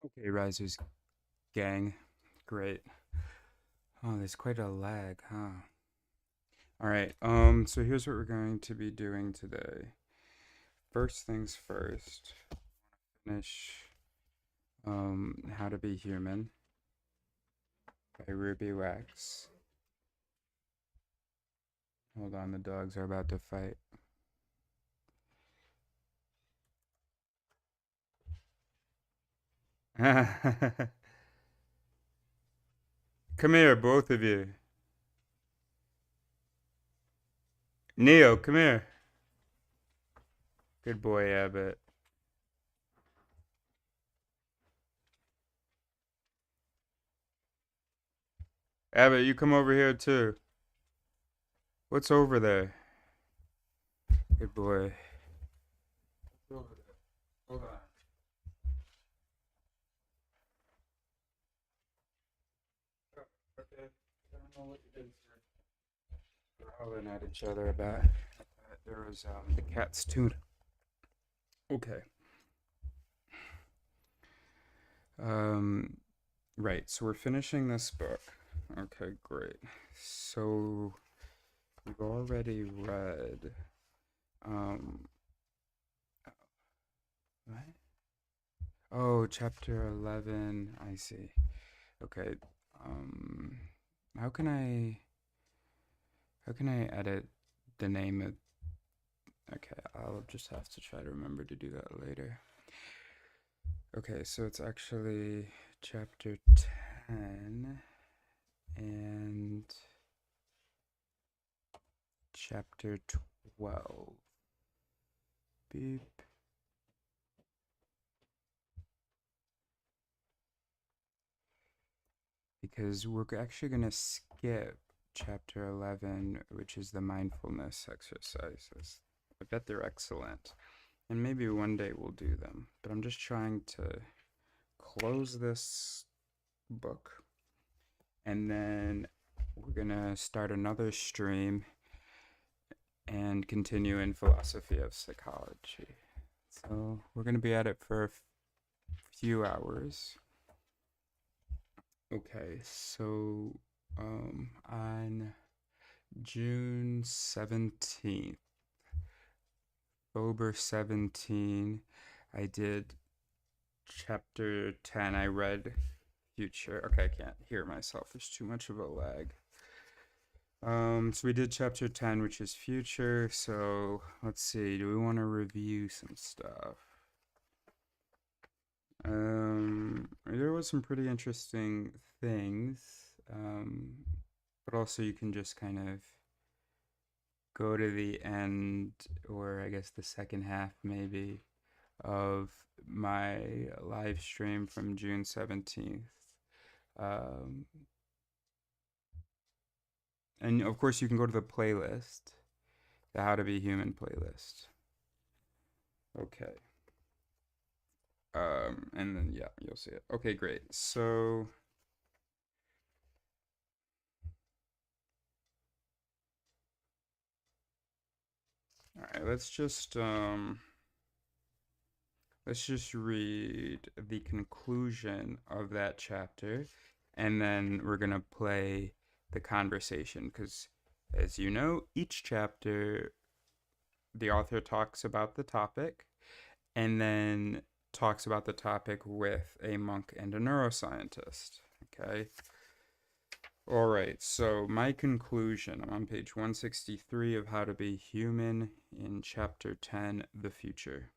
Okay, Risers gang. Great. Oh, there's quite a lag, huh? All right. So here's what we're going to be doing today. First things first, finish How to Be Human by Ruby Wax. Hold on, the dogs are about to fight. Come here, both of you. Neo, come here. Good boy, Abbott. Abbott, you come over here too. What's over there? Good boy. What's over there? Hold on. Okay. I don't know what you did. Growling at each other about. There was the cat's tuna. Okay. Um, right. So we're finishing this book. Okay, great. So we've already read. Um, what? Oh, chapter 11. I see. Okay. Um, how can I edit the name of? Okay, I'll just have to try to remember to do that later. Okay, so it's actually chapter 10 and chapter 12. Beep. Because we're actually going to skip chapter 11, which is the mindfulness exercises. I bet they're excellent. And maybe one day we'll do them. But I'm just trying to close this book. And then we're going to start another stream and continue in philosophy of psychology. So we're going to be at it for a few hours. Okay, so on June 17th, October 17, I did chapter 10. I read Future. Okay, I can't hear myself. There's too much of a lag. So we did chapter 10, which is Future. So let's see. Do we want to review some stuff? There was some pretty interesting things. But also you can just kind of go to the end, or I guess the second half maybe, of my live stream from June 17th. Um, and of course, you can go to the playlist, the How to Be Human playlist. Okay. And then, yeah, you'll see it. Okay, great. So, all right, let's just read the conclusion of that chapter, and then we're gonna play the conversation because, as you know, each chapter the author talks about the topic and then talks about the topic with a monk and a neuroscientist. Okay. All right. So, my conclusion, I'm on page 163 of How to Be Human in chapter 10, The Future.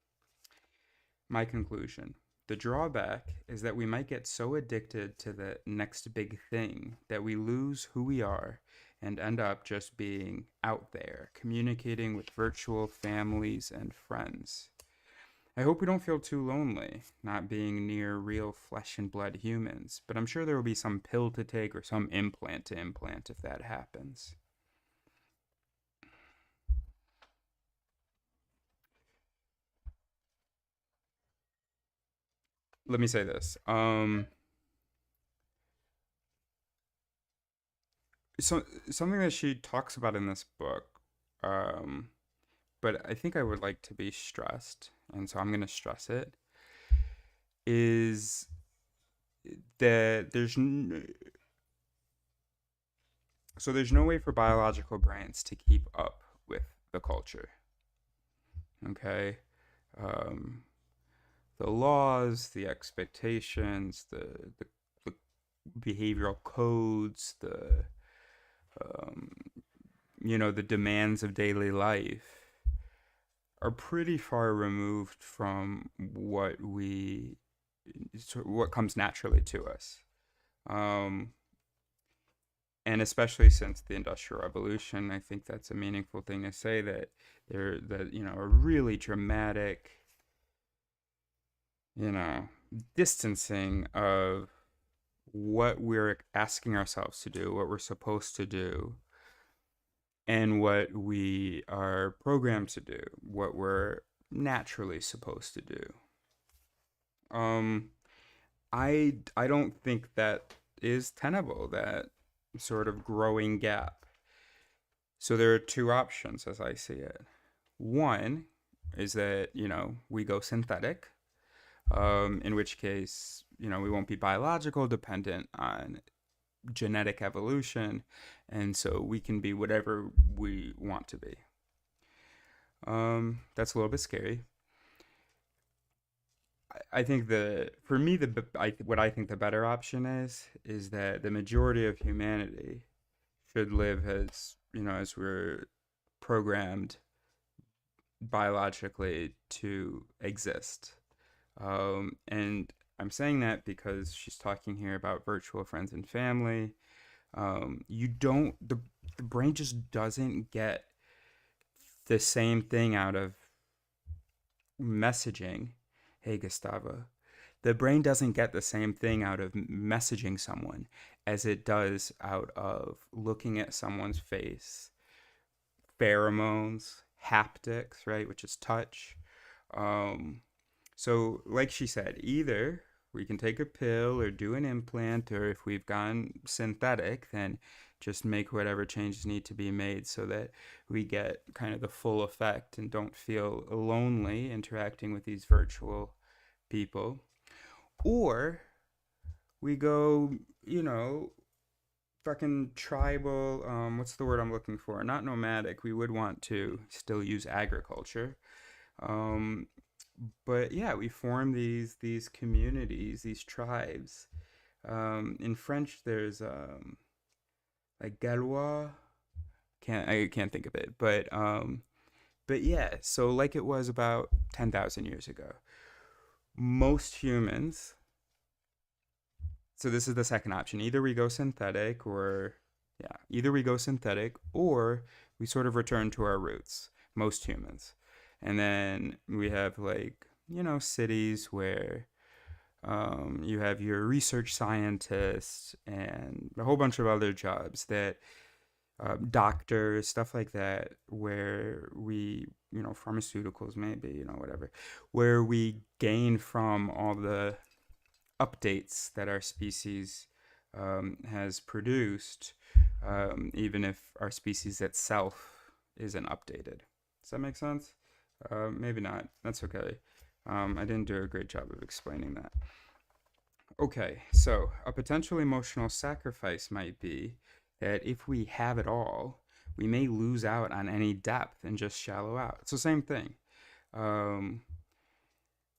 My conclusion. The drawback is that we might get so addicted to the next big thing that we lose who we are and end up just being out there, communicating with virtual families and friends. I hope we don't feel too lonely, not being near real flesh and blood humans, but I'm sure there will be some pill to take or some implant to implant if that happens. Let me say this. So something that she talks about in this book, um, but I think I would like to be stressed, and so I'm going to stress it, is the there's so there's no way for biological brains to keep up with the culture. Okay, um, the laws, the expectations, the behavioral codes, um, the demands of daily life are pretty far removed from what comes naturally to us. Um, and especially since the Industrial Revolution, I think that's a meaningful thing to say that a really dramatic, you know, distancing of what we're asking ourselves to do, what we're supposed to do, and what we are programmed to do, what we're naturally supposed to do. Um, I don't think that is tenable, that sort of growing gap. So there are two options as I see it. One is that, we go synthetic, in which case, we won't be biological dependent on genetic evolution, and so we can be whatever we want to be. That's a little bit scary. I think for me, what I think the better option is that the majority of humanity should live as we're programmed biologically to exist. And I'm saying that because she's talking here about virtual friends and family. You don't, the brain just doesn't get the same thing out of messaging. Hey, Gustavo. The brain doesn't get the same thing out of messaging someone as it does out of looking at someone's face, pheromones, haptics, right, which is touch. Um, so, like she said, either we can take a pill or do an implant, or if we've gone synthetic, then just make whatever changes need to be made so that we get kind of the full effect and don't feel lonely interacting with these virtual people. Or we go, fucking tribal, what's the word I'm looking for? Not nomadic. We would want to still use agriculture. Um, but yeah, we form these communities, these tribes. In French, there's like Galois. I can't think of it, but yeah. So like it was about 10,000 years ago, most humans. So this is the second option. Either we go synthetic, or yeah, either we go synthetic, or we sort of return to our roots. Most humans, and then we have like cities where you have your research scientists and a whole bunch of other jobs that doctors, stuff like that, where pharmaceuticals, maybe, whatever, where we gain from all the updates that our species has produced, even if our species itself isn't updated. Does that make sense? Maybe not. That's okay. I didn't do a great job of explaining that. Okay, so a potential emotional sacrifice might be that if we have it all, we may lose out on any depth and just shallow out. It's the same thing. Um,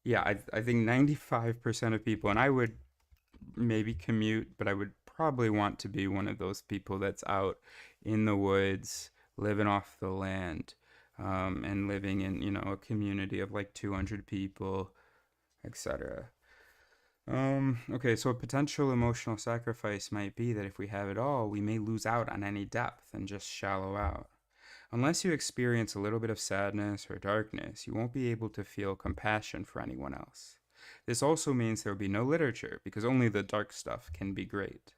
yeah, I think 95% of people, and I would maybe commute, but I would probably want to be one of those people that's out in the woods, living off the land, and living in, a community of like 200 people, etc. Okay, so a potential emotional sacrifice might be that if we have it all, we may lose out on any depth and just shallow out. Unless you experience a little bit of sadness or darkness, you won't be able to feel compassion for anyone else. This also means there will be no literature, because only the dark stuff can be great.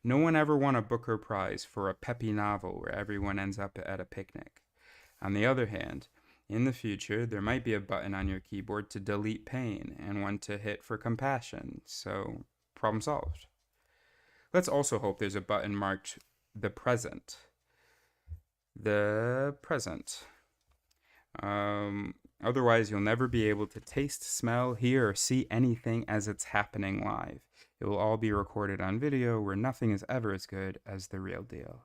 No one ever won a Booker Prize for a peppy novel where everyone ends up at a picnic. On the other hand, in the future, there might be a button on your keyboard to delete pain and one to hit for compassion, so problem solved. Let's also hope there's a button marked the present. The present. Otherwise, you'll never be able to taste, smell, hear, or see anything as it's happening live. It will all be recorded on video where nothing is ever as good as the real deal.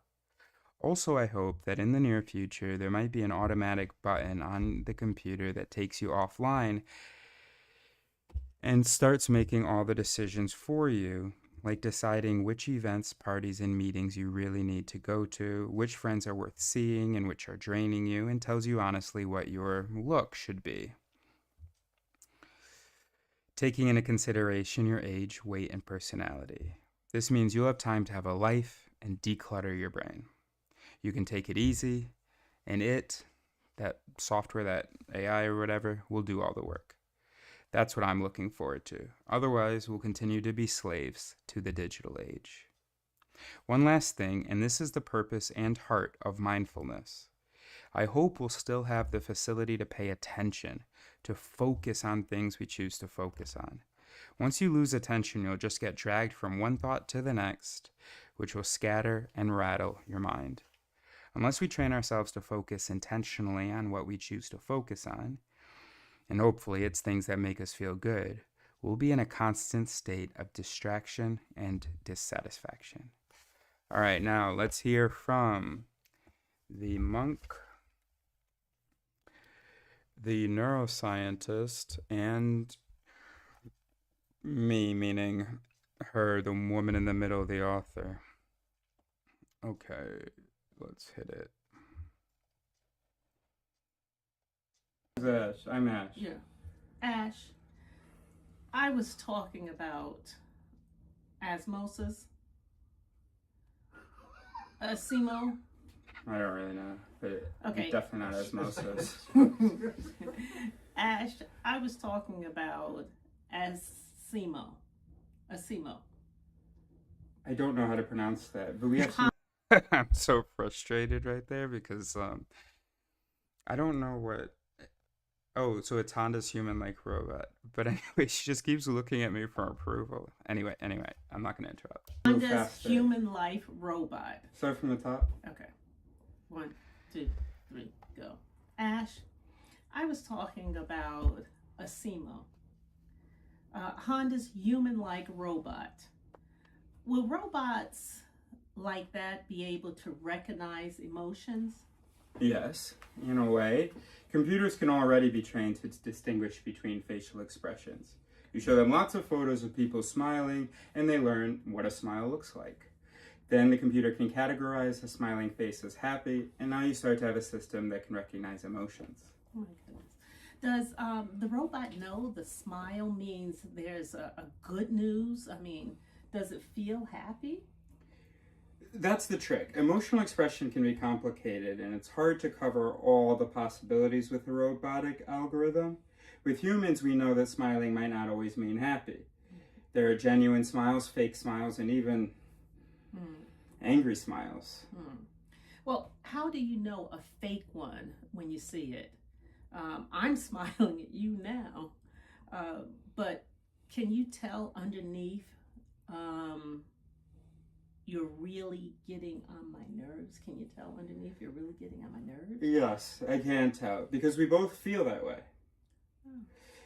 Also, I hope that in the near future there might be an automatic button on the computer that takes you offline and starts making all the decisions for you, like deciding which events, parties, and meetings you really need to go to, which friends are worth seeing and which are draining you, and tells you honestly what your look should be, taking into consideration your age, weight, and personality. This means you'll have time to have a life and declutter your brain. You can take it easy, and that software, that AI or whatever, will do all the work. That's what I'm looking forward to. Otherwise, we'll continue to be slaves to the digital age. One last thing, and this is the purpose and heart of mindfulness. I hope we'll still have the facility to pay attention, to focus on things we choose to focus on. Once you lose attention, you'll just get dragged from one thought to the next, which will scatter and rattle your mind. Unless we train ourselves to focus intentionally on what we choose to focus on, and hopefully it's things that make us feel good, we'll be in a constant state of distraction and dissatisfaction. All right, now let's hear from the monk, the neuroscientist, and me, meaning her, the woman in the middle, the author. Okay, let's hit it. Ash. I'm Ash. Yeah. Ash, I was talking about osmosis. SEMO. I don't really know, but Okay. definitely not osmosis. Ash, I was talking about SEMO. SEMO. I don't know how to pronounce that, but we have some... I'm so frustrated right there because I don't know what... Oh, so it's Honda's human-like robot. But anyway, she just keeps looking at me for approval. Anyway, I'm not going to interrupt. Honda's human-like robot. Start from the top. Okay. 1, 2, 3, go. Ash, I was talking about a SEMO. Honda's human-like robot. Will robots like that be able to recognize emotions? Yes, in a way. Computers can already be trained to distinguish between facial expressions. You show them lots of photos of people smiling, and they learn what a smile looks like. Then the computer can categorize a smiling face as happy, and now you start to have a system that can recognize emotions. Oh my goodness. Does the robot know the smile means there's a good news? I mean, does it feel happy? That's the trick. Emotional expression can be complicated, and it's hard to cover all the possibilities with a robotic algorithm. With humans, we know that smiling might not always mean happy. There are genuine smiles, fake smiles, and even angry smiles. Well, how do you know a fake one when you see it? I'm smiling at you now, but can you tell underneath you're really getting on my nerves? Can you tell underneath you're really getting on my nerves? Yes, I can tell, because we both feel that way. Oh.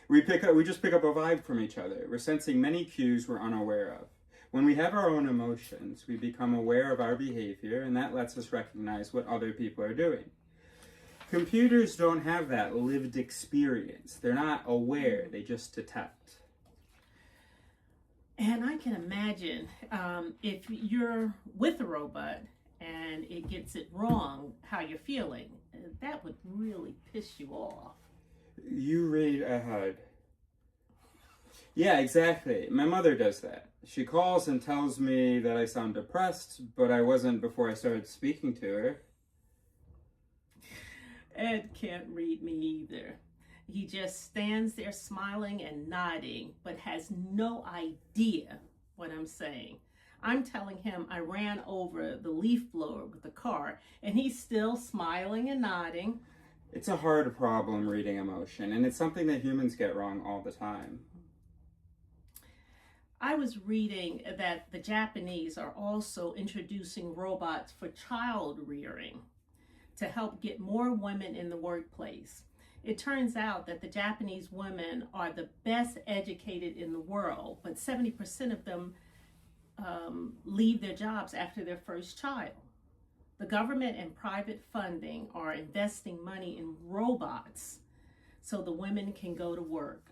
We just pick up a vibe from each other. We're sensing many cues we're unaware of. When we have our own emotions, we become aware of our behavior, and that lets us recognize what other people are doing. Computers don't have that lived experience. They're not aware, they just detect. And I can imagine if you're with a robot and it gets it wrong, how you're feeling. That would really piss you off. You read ahead. Yeah, exactly. My mother does that. She calls and tells me that I sound depressed, but I wasn't before I started speaking to her. Ed can't read me either. He just stands there smiling and nodding, but has no idea what I'm saying. I'm telling him I ran over the leaf blower with the car, and he's still smiling and nodding. It's a hard problem, reading emotion, and it's something that humans get wrong all the time. I was reading that the Japanese are also introducing robots for child rearing to help get more women in the workplace. It turns out that the Japanese women are the best educated in the world, but 70% of them leave their jobs after their first child. The government and private funding are investing money in robots so the women can go to work.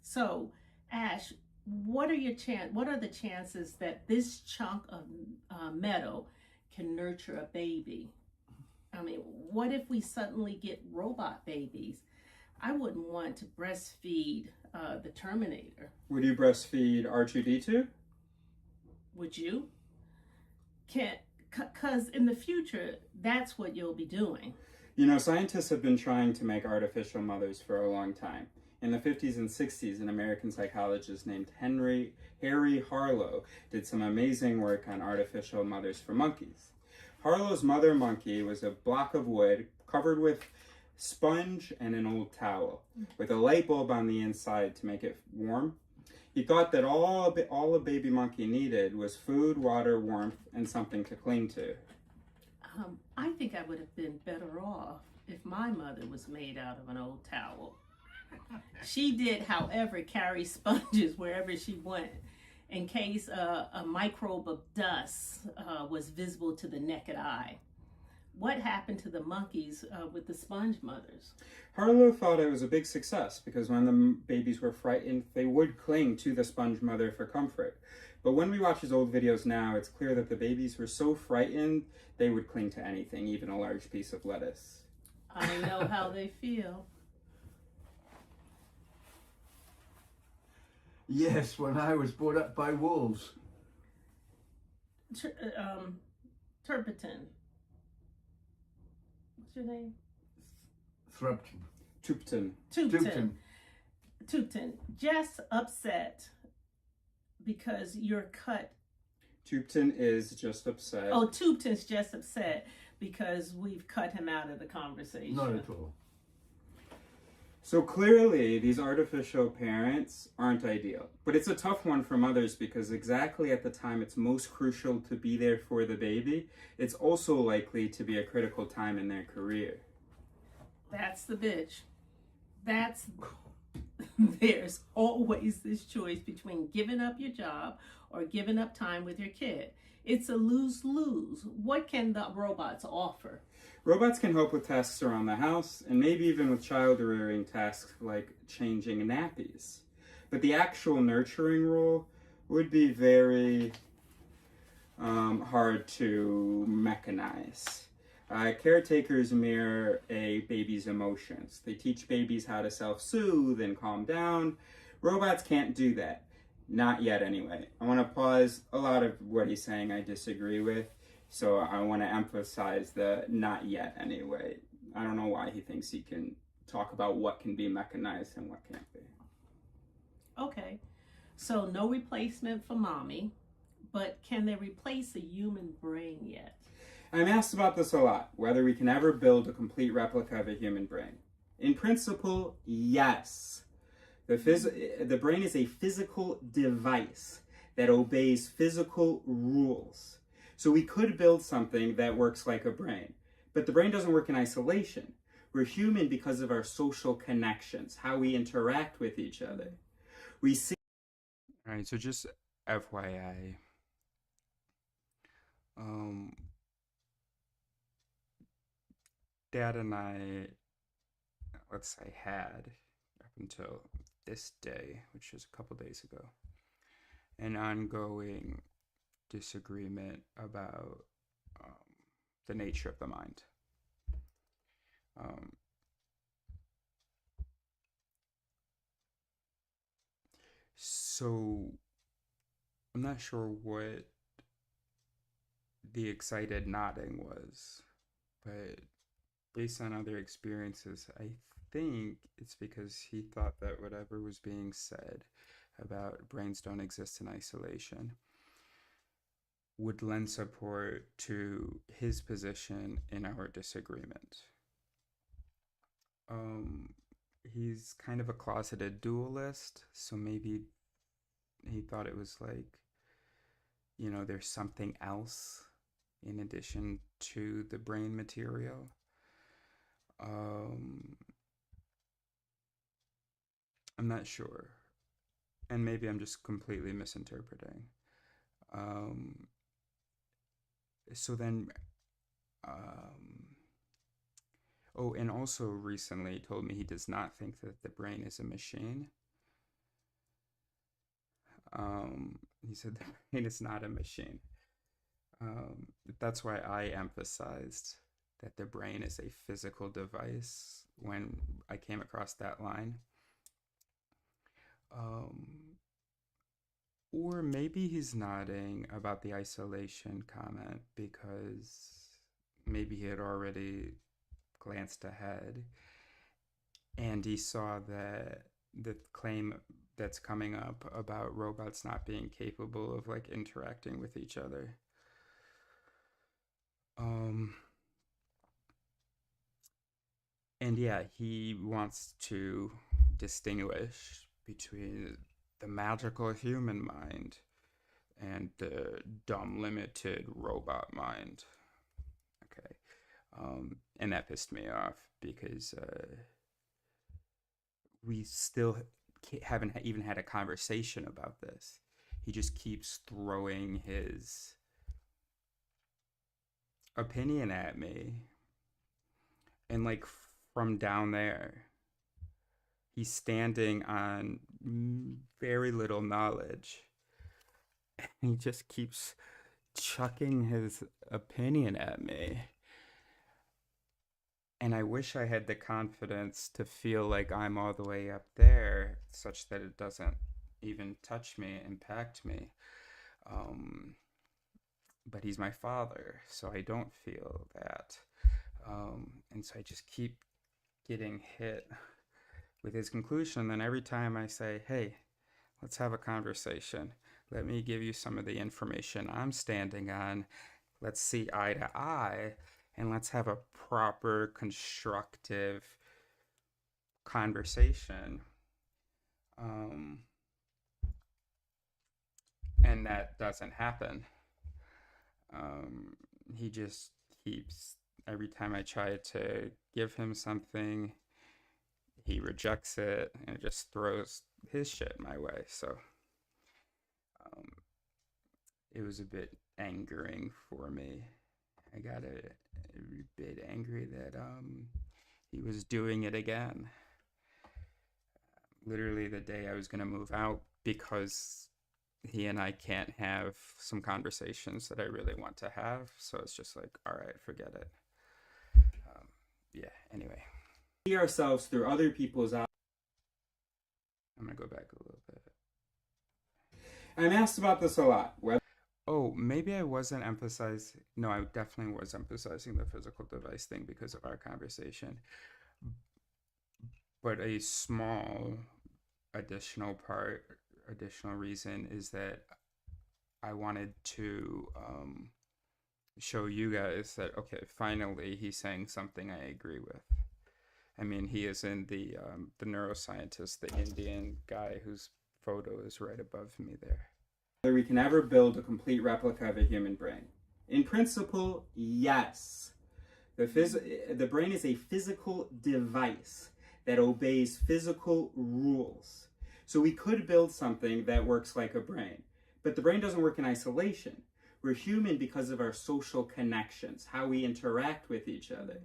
So, Ash, what are the chances that this chunk of metal can nurture a baby? I mean, what if we suddenly get robot babies? I wouldn't want to breastfeed the Terminator. Would you breastfeed R2D2? Would you? Can't, because in the future, that's what you'll be doing. You know, scientists have been trying to make artificial mothers for a long time. In the 50s and 60s, an American psychologist named Harry Harlow did some amazing work on artificial mothers for monkeys. Harlow's mother monkey was a block of wood covered with sponge and an old towel, with a light bulb on the inside to make it warm. He thought that all a baby monkey needed was food, water, warmth, and something to cling to. I think I would have been better off if my mother was made out of an old towel. She did, however, carry sponges wherever she went in case a microbe of dust was visible to the naked eye. What happened to the monkeys with the sponge mothers? Harlow thought it was a big success because when the babies were frightened, they would cling to the sponge mother for comfort. But when we watch his old videos now, it's clear that the babies were so frightened, they would cling to anything, even a large piece of lettuce. I know how they feel. Yes, when I was brought up by wolves. Turpentine. What's your name? Thrupton. Tupton. Tupton. Just upset because you're cut. Tupton is just upset. Oh, Tupton's just upset because we've cut him out of the conversation. Not at all. So clearly, these artificial parents aren't ideal. But it's a tough one for mothers because exactly at the time it's most crucial to be there for the baby, it's also likely to be a critical time in their career. That's the bitch. There's always this choice between giving up your job or giving up time with your kid. It's a lose-lose. What can the robots offer? Robots can help with tasks around the house and maybe even with child rearing tasks like changing nappies. But the actual nurturing role would be very hard to mechanize. Caretakers mirror a baby's emotions. They teach babies how to self-soothe and calm down. Robots can't do that. Not yet, anyway. I want to pause. A lot of what he's saying I disagree with. So I want to emphasize the not yet, anyway. I don't know why he thinks he can talk about what can be mechanized and what can't be. Okay. So no replacement for mommy, but can they replace a human brain yet? I'm asked about this a lot, whether we can ever build a complete replica of a human brain. In principle, yes. The brain is a physical device that obeys physical rules. So we could build something that works like a brain, but the brain doesn't work in isolation. We're human because of our social connections, how we interact with each other. We see. All right, so just FYI, Dad and I, let's say, had up until this day, which was a couple days ago, an ongoing disagreement about the nature of the mind. So I'm not sure what the excited nodding was, but based on other experiences, I think it's because he thought that whatever was being said about brains don't exist in isolation would lend support to his position in our disagreement. He's kind of a closeted dualist, so maybe he thought it was like, there's something else in addition to the brain material. I'm not sure. And maybe I'm just completely misinterpreting. Um, so then, um, oh, and also recently he told me he does not think that the brain is a machine. He said the brain is not a machine. That's why I emphasized that the brain is a physical device when I came across that line. Um, or maybe he's nodding about the isolation comment because maybe he had already glanced ahead and he saw that the claim that's coming up about robots not being capable of like interacting with each other. Um, and yeah, he wants to distinguish between the magical human mind and the dumb, limited robot mind. Okay. And that pissed me off because we still haven't even had a conversation about this. He just keeps throwing his opinion at me. And like from down there, he's standing on very little knowledge. And he just keeps chucking his opinion at me. And I wish I had the confidence to feel like I'm all the way up there, such that it doesn't even touch me, impact me. Um, but he's my father, so I don't feel that. And so I just keep getting hit with his conclusion. Then every time I say, hey, let's have a conversation. Let me give you some of the information I'm standing on. Let's see eye to eye, and let's have a proper, constructive conversation. And that doesn't happen. He just keeps, every time I try to give him something, he rejects it and just throws his shit my way. So it was a bit angering for me. I got a bit angry that he was doing it again. Literally the day I was going to move out because he and I can't have some conversations that I really want to have. So it's just like, all right, forget it. Yeah, anyway. See ourselves through other people's eyes. I'm going to go back a little bit. I'm asked about this a lot. Oh, maybe I wasn't emphasizing. No, I definitely was emphasizing the physical device thing because of our conversation. But a small additional reason is that I wanted to show you guys that, okay, finally he's saying something I agree with. I mean, he is in the neuroscientist, the Indian guy whose photo is right above me there. Whether we can ever build a complete replica of a human brain. In principle, yes. The brain is a physical device that obeys physical rules. So we could build something that works like a brain. But the brain doesn't work in isolation. We're human because of our social connections, how we interact with each other.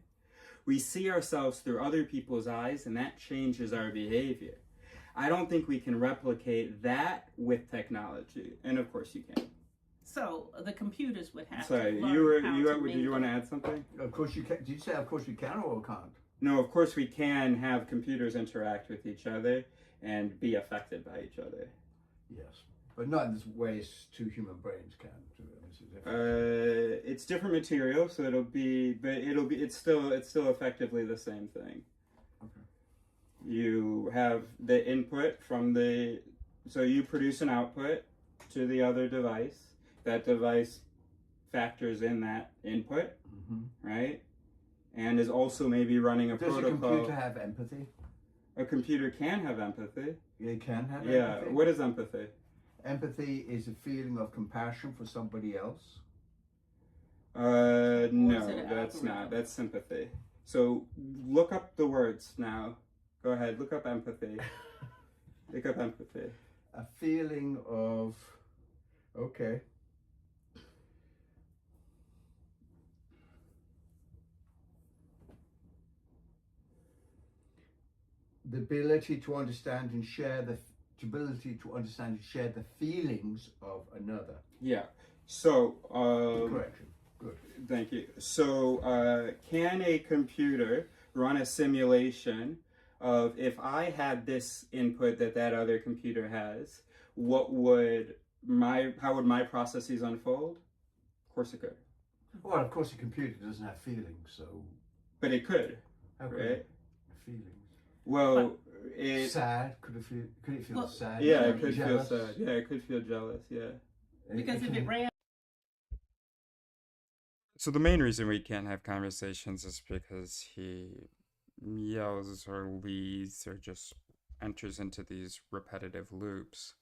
We see ourselves through other people's eyes, and that changes our behavior. I don't think we can replicate that with technology. And of course you can. So the computers would have Sorry, to learn did you want to add something? Of course you can. Did you say of course we can or can't? No, of course we can have computers interact with each other and be affected by each other. Yes, but not in ways two human brains can. It's different material, so it's still effectively the same thing. Okay. You have the input so you produce an output to the other device. That device factors in that input, right? And is also maybe running a protocol. Does a computer have empathy? A computer can have empathy. It can have empathy? Yeah, what is empathy? Empathy is a feeling of compassion for somebody else. No, that's not. That's sympathy. So look up the words now. Go ahead, look up empathy. Pick up empathy. A feeling of, okay. The ability to understand and share the feelings of another. Yeah. So, Correction. Good. thank you. So, can a computer run a simulation of if I had this input that that other computer has, how would my processes unfold? Of course it could. Well, of course, a computer doesn't have feelings, so But it could, how could right? it have feelings? Well, Sad? Could it feel Well, sad? yeah, it could jealous? feel sad. Yeah, it could feel jealous. Yeah. Because if it ran. So the main reason we can't have conversations is because he yells or leads or just enters into these repetitive loops.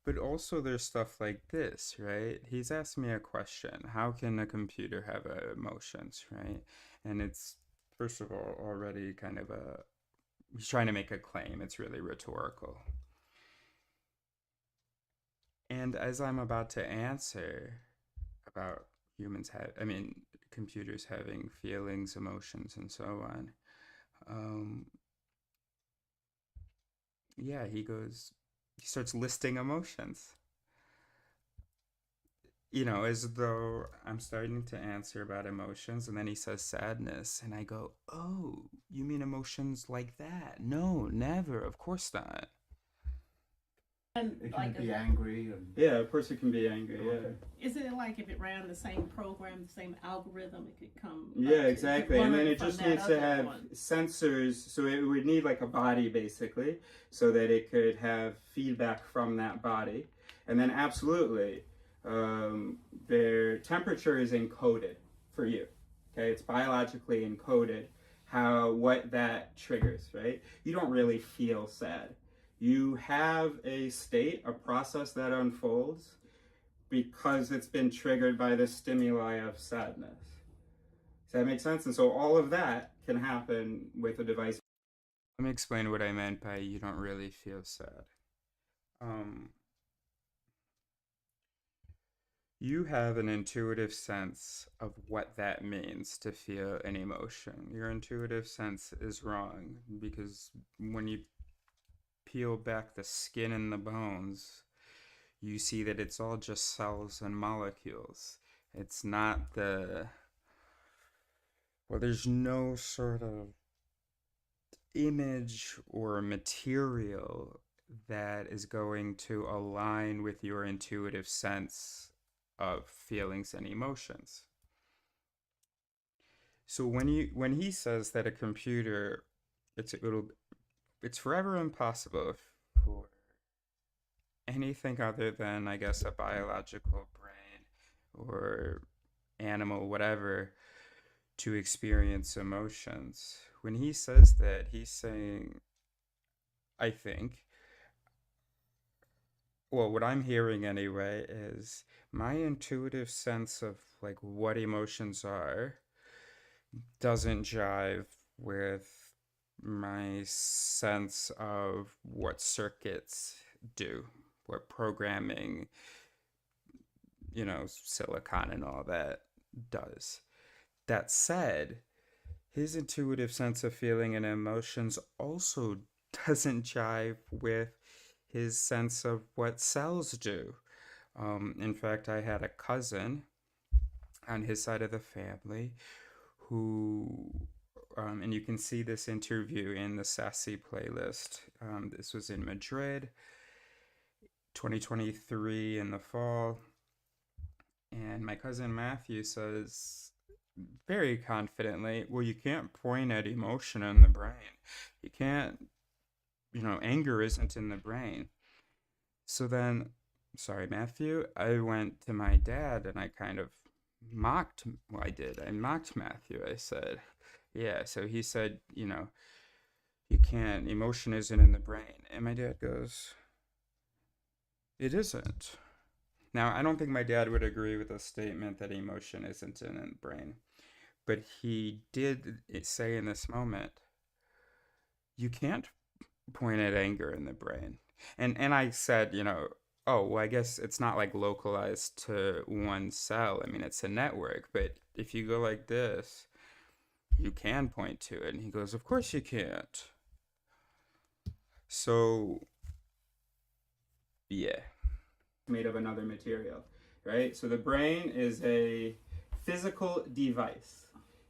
But also there's stuff like this, right? He's asked me a question. How can a computer have emotions, right? And it's, first of all, already kind of he's trying to make a claim. It's really rhetorical. And as I'm about to answer about computers having feelings, emotions, and so on, yeah, he starts listing emotions. As though I'm starting to answer about emotions, and then he says sadness, and I go, oh, you mean emotions like that? No, never, of course not. It can Like be angry and Yeah, of course it can be angry, yeah. Isn't it like if it ran the same program, the same algorithm, it could come? Yeah, exactly. And then it from just that needs to other have one. sensors, so it would need like a body basically, so that it could have feedback from that body. And then absolutely, their temperature is encoded for you. Okay, it's biologically encoded what that triggers, right? You don't really feel sad. You have a state, a process that unfolds because it's been triggered by the stimuli of sadness. Does that make sense? And so all of that can happen with a device. Let me explain what I meant by you don't really feel sad. You have an intuitive sense of what that means to feel an emotion. Your intuitive sense is wrong because when you peel back the skin and the bones, you see that it's all just cells and molecules. It's not there's no sort of image or material that is going to align with your intuitive sense of feelings and emotions. So when he says that a computer, it's forever impossible for anything other than, I guess, a biological brain or animal, whatever, to experience emotions. When he says that, he's saying, I think, well, what I'm hearing anyway is my intuitive sense of like what emotions are doesn't jive with my sense of what circuits do, what programming, silicon and all that does. That said, his intuitive sense of feeling and emotions also doesn't jive with his sense of what cells do. In fact, I had a cousin on his side of the family who, and you can see this interview in the Sassy playlist. This was in Madrid, 2023 in the fall. And my cousin Matthew says very confidently, well, you can't point at emotion in the brain. You can't, anger isn't in the brain. So then, sorry, Matthew, I went to my dad and I kind of I mocked Matthew. I said, yeah. So he said, you can't, emotion isn't in the brain. And my dad goes, it isn't. Now, I don't think my dad would agree with the statement that emotion isn't in the brain, but he did say in this moment, you can't pointed anger in the brain. And I said, oh, well, I guess it's not like localized to one cell. I mean, it's a network, but if you go like this, you can point to it. And he goes, of course you can't. So, yeah. Made of another material, right? So the brain is a physical device.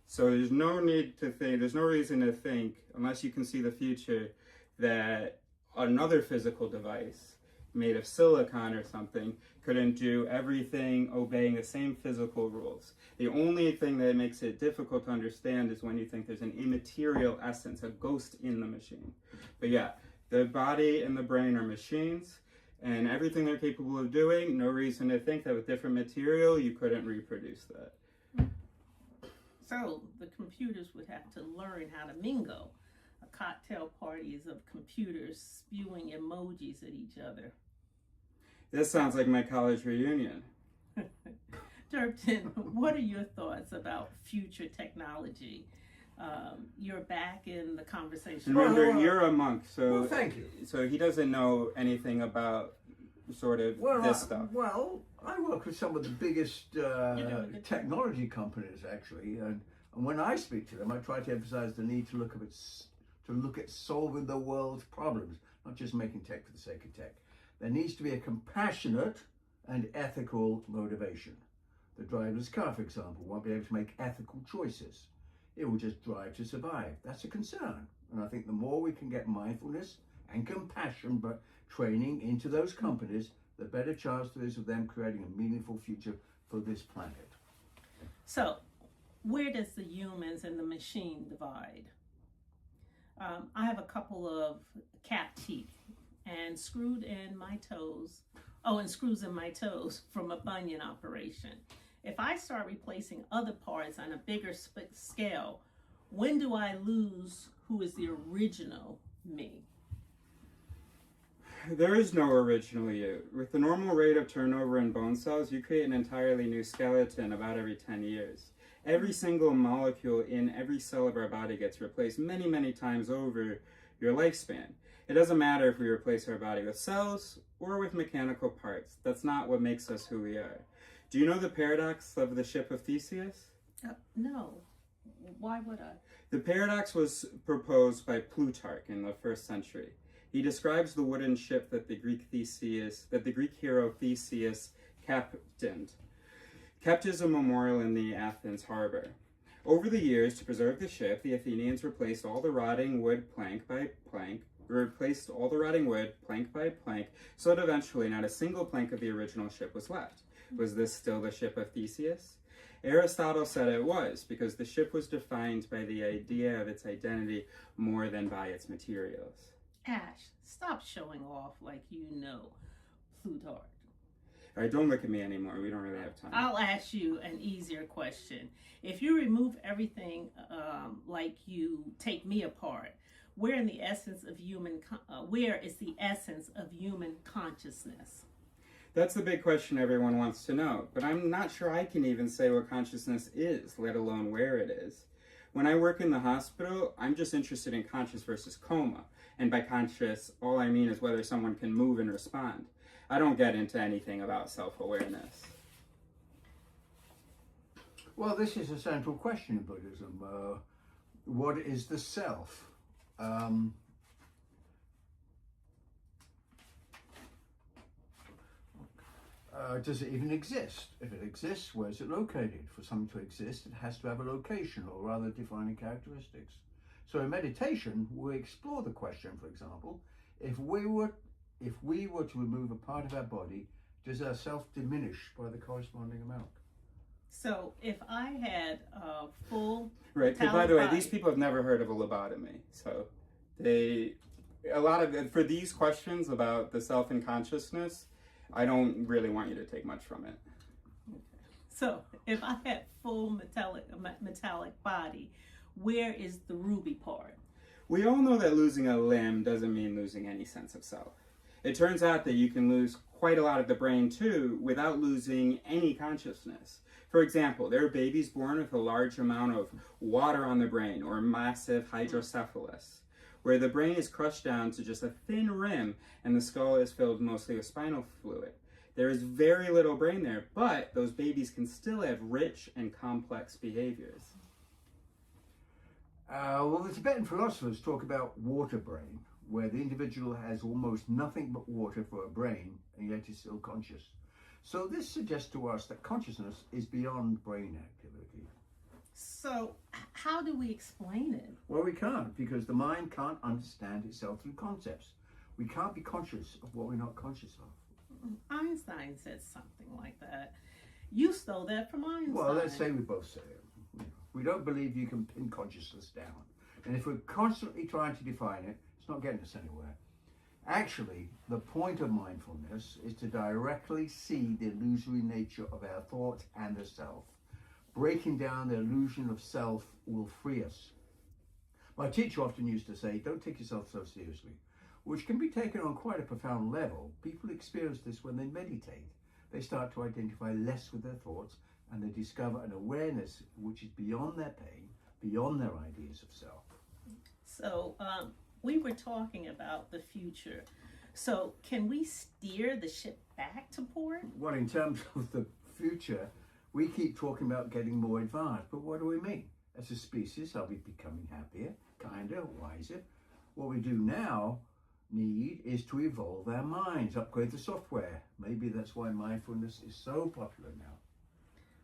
So there's no need to think, there's no reason to think, unless you can see the future, that another physical device made of silicon or something couldn't do everything obeying the same physical rules. The only thing that makes it difficult to understand is when you think there's an immaterial essence, a ghost in the machine. But yeah, the body and the brain are machines, and everything they're capable of doing, no reason to think that with different material you couldn't reproduce that. So the computers would have to learn how to mingle. Cocktail parties of computers spewing emojis at each other. This sounds like my college reunion. Durpton, what are your thoughts about future technology? You're back in the conversation. Remember, you're a monk, so Well, thank you. So he doesn't know anything about sort of this stuff. Well, I work with some of the biggest technology companies, actually, and when I speak to them, I try to emphasize the need to look at solving the world's problems, not just making tech for the sake of tech. There needs to be a compassionate and ethical motivation. The driverless car, for example, won't be able to make ethical choices. It will just drive to survive. That's a concern. And I think the more we can get mindfulness and compassion, but training into those companies, the better chance there is of them creating a meaningful future for this planet. So, where does the humans and the machine divide? I have a couple of cat teeth and screws in my toes from a bunion operation. If I start replacing other parts on a bigger scale, when do I lose who is the original me? There is no original you. With the normal rate of turnover in bone cells, you create an entirely new skeleton about every 10 years. Every single molecule in every cell of our body gets replaced many, many times over your lifespan. It doesn't matter if we replace our body with cells or with mechanical parts. That's not what makes us who we are. Do you know the paradox of the ship of Theseus? No. Why would I? The paradox was proposed by Plutarch in the 1st century. He describes the wooden ship that the Greek hero Theseus captained. Kept as a memorial in the Athens harbor. Over the years, to preserve the ship, the Athenians replaced all the rotting wood plank by plank, so that eventually not a single plank of the original ship was left. Was this still the ship of Theseus? Aristotle said it was, because the ship was defined by the idea of its identity more than by its materials. Ash, stop showing off like you know Plutarch. All right, don't look at me anymore. We don't really have time. I'll ask you an easier question. If you remove everything like you take me apart, where is the essence of human consciousness? That's the big question everyone wants to know, but I'm not sure I can even say what consciousness is, let alone where it is. When I work in the hospital, I'm just interested in conscious versus coma, and by conscious, all I mean is whether someone can move and respond. I don't get into anything about self-awareness. Well, this is a central question in Buddhism. What is the self? Does it even exist? If it exists, where is it located? For something to exist, it has to have a location, or rather defining characteristics. So in meditation, we explore the question, for example, if we were to remove a part of our body, does our self diminish by the corresponding amount? So if I had a full Right, by the way, these people have never heard of a lobotomy. So for these questions about the self and consciousness, I don't really want you to take much from it. So if I had full metallic body, where is the ruby part? We all know that losing a limb doesn't mean losing any sense of self. It turns out that you can lose quite a lot of the brain too without losing any consciousness. For example, there are babies born with a large amount of water on the brain or massive hydrocephalus. where the brain is crushed down to just a thin rim and the skull is filled mostly with spinal fluid. There is very little brain there, but those babies can still have rich and complex behaviors. Well, the Tibetan philosophers talk about water brain, where the individual has almost nothing but water for a brain, and yet is still conscious. So this suggests to us that consciousness is beyond brain activity. So, how do we explain it? Well, we can't, because the mind can't understand itself through concepts. We can't be conscious of what we're not conscious of. Einstein said something like that. You stole that from Einstein. Well, let's say we both say it. We don't believe you can pin consciousness down. And if we're constantly trying to define it, it's not getting us anywhere. Actually, the point of mindfulness is to directly see the illusory nature of our thoughts and the self. Breaking down the illusion of self will free us. My teacher often used to say, don't take yourself so seriously, which can be taken on quite a profound level. People experience this when they meditate. They start to identify less with their thoughts, and they discover an awareness which is beyond their pain, beyond their ideas of self. So, we were talking about the future. So, can we steer the ship back to port? Well, in terms of the future, we keep talking about getting more advanced, but what do we mean? As a species, are we becoming happier, kinder, wiser? What we do now need is to evolve our minds, upgrade the software. Maybe that's why mindfulness is so popular now.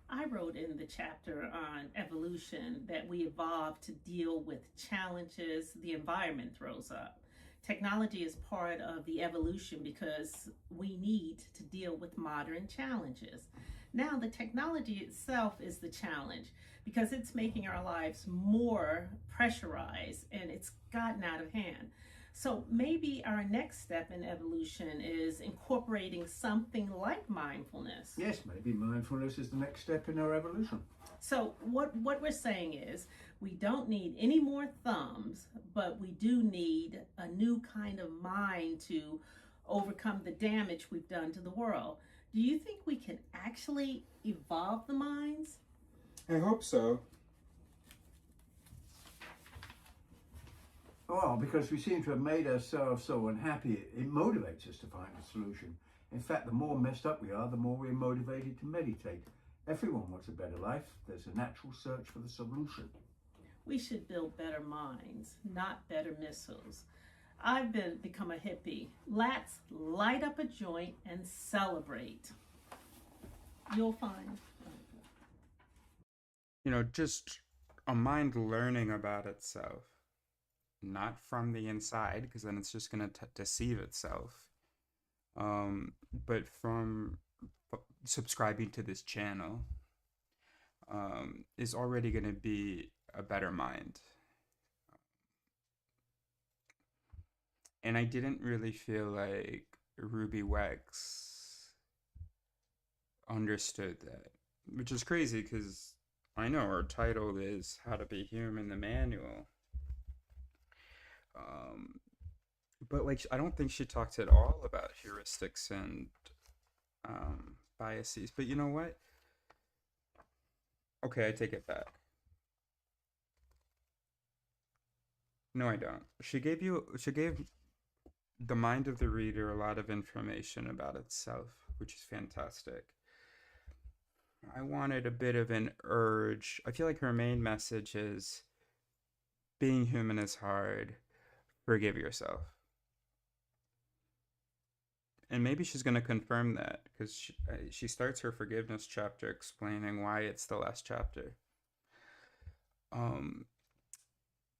I wrote in the chapter on evolution that we evolved to deal with challenges the environment throws up. Technology is part of the evolution because we need to deal with modern challenges. Now, the technology itself is the challenge because it's making our lives more pressurized and it's gotten out of hand. So maybe our next step in evolution is incorporating something like mindfulness. Yes, maybe mindfulness is the next step in our evolution. So what we're saying is we don't need any more thumbs, but we do need a new kind of mind to overcome the damage we've done to the world. Do you think we can actually evolve the minds? I hope so. Well, because we seem to have made ourselves so unhappy, it motivates us to find a solution. In fact, the more messed up we are, the more we're motivated to meditate. Everyone wants a better life. There's a natural search for the solution. We should build better minds, not better missiles. I've become a hippie. Let's light up a joint and celebrate. You'll find. Just a mind learning about itself. Not from the inside, because then it's just going to deceive itself. But from subscribing to this channel is already going to be a better mind. And I didn't really feel like Ruby Wex understood that, which is crazy because I know our title is How to Be Human, the Manual. But I don't think she talked at all about heuristics and biases. But you know what? Okay, I take it back. No, I don't. She gave the mind of the reader a lot of information about itself, which is fantastic. I wanted a bit of an urge. I feel like her main message is being human is hard. Forgive yourself. And maybe she's going to confirm that because she starts her forgiveness chapter explaining why it's the last chapter.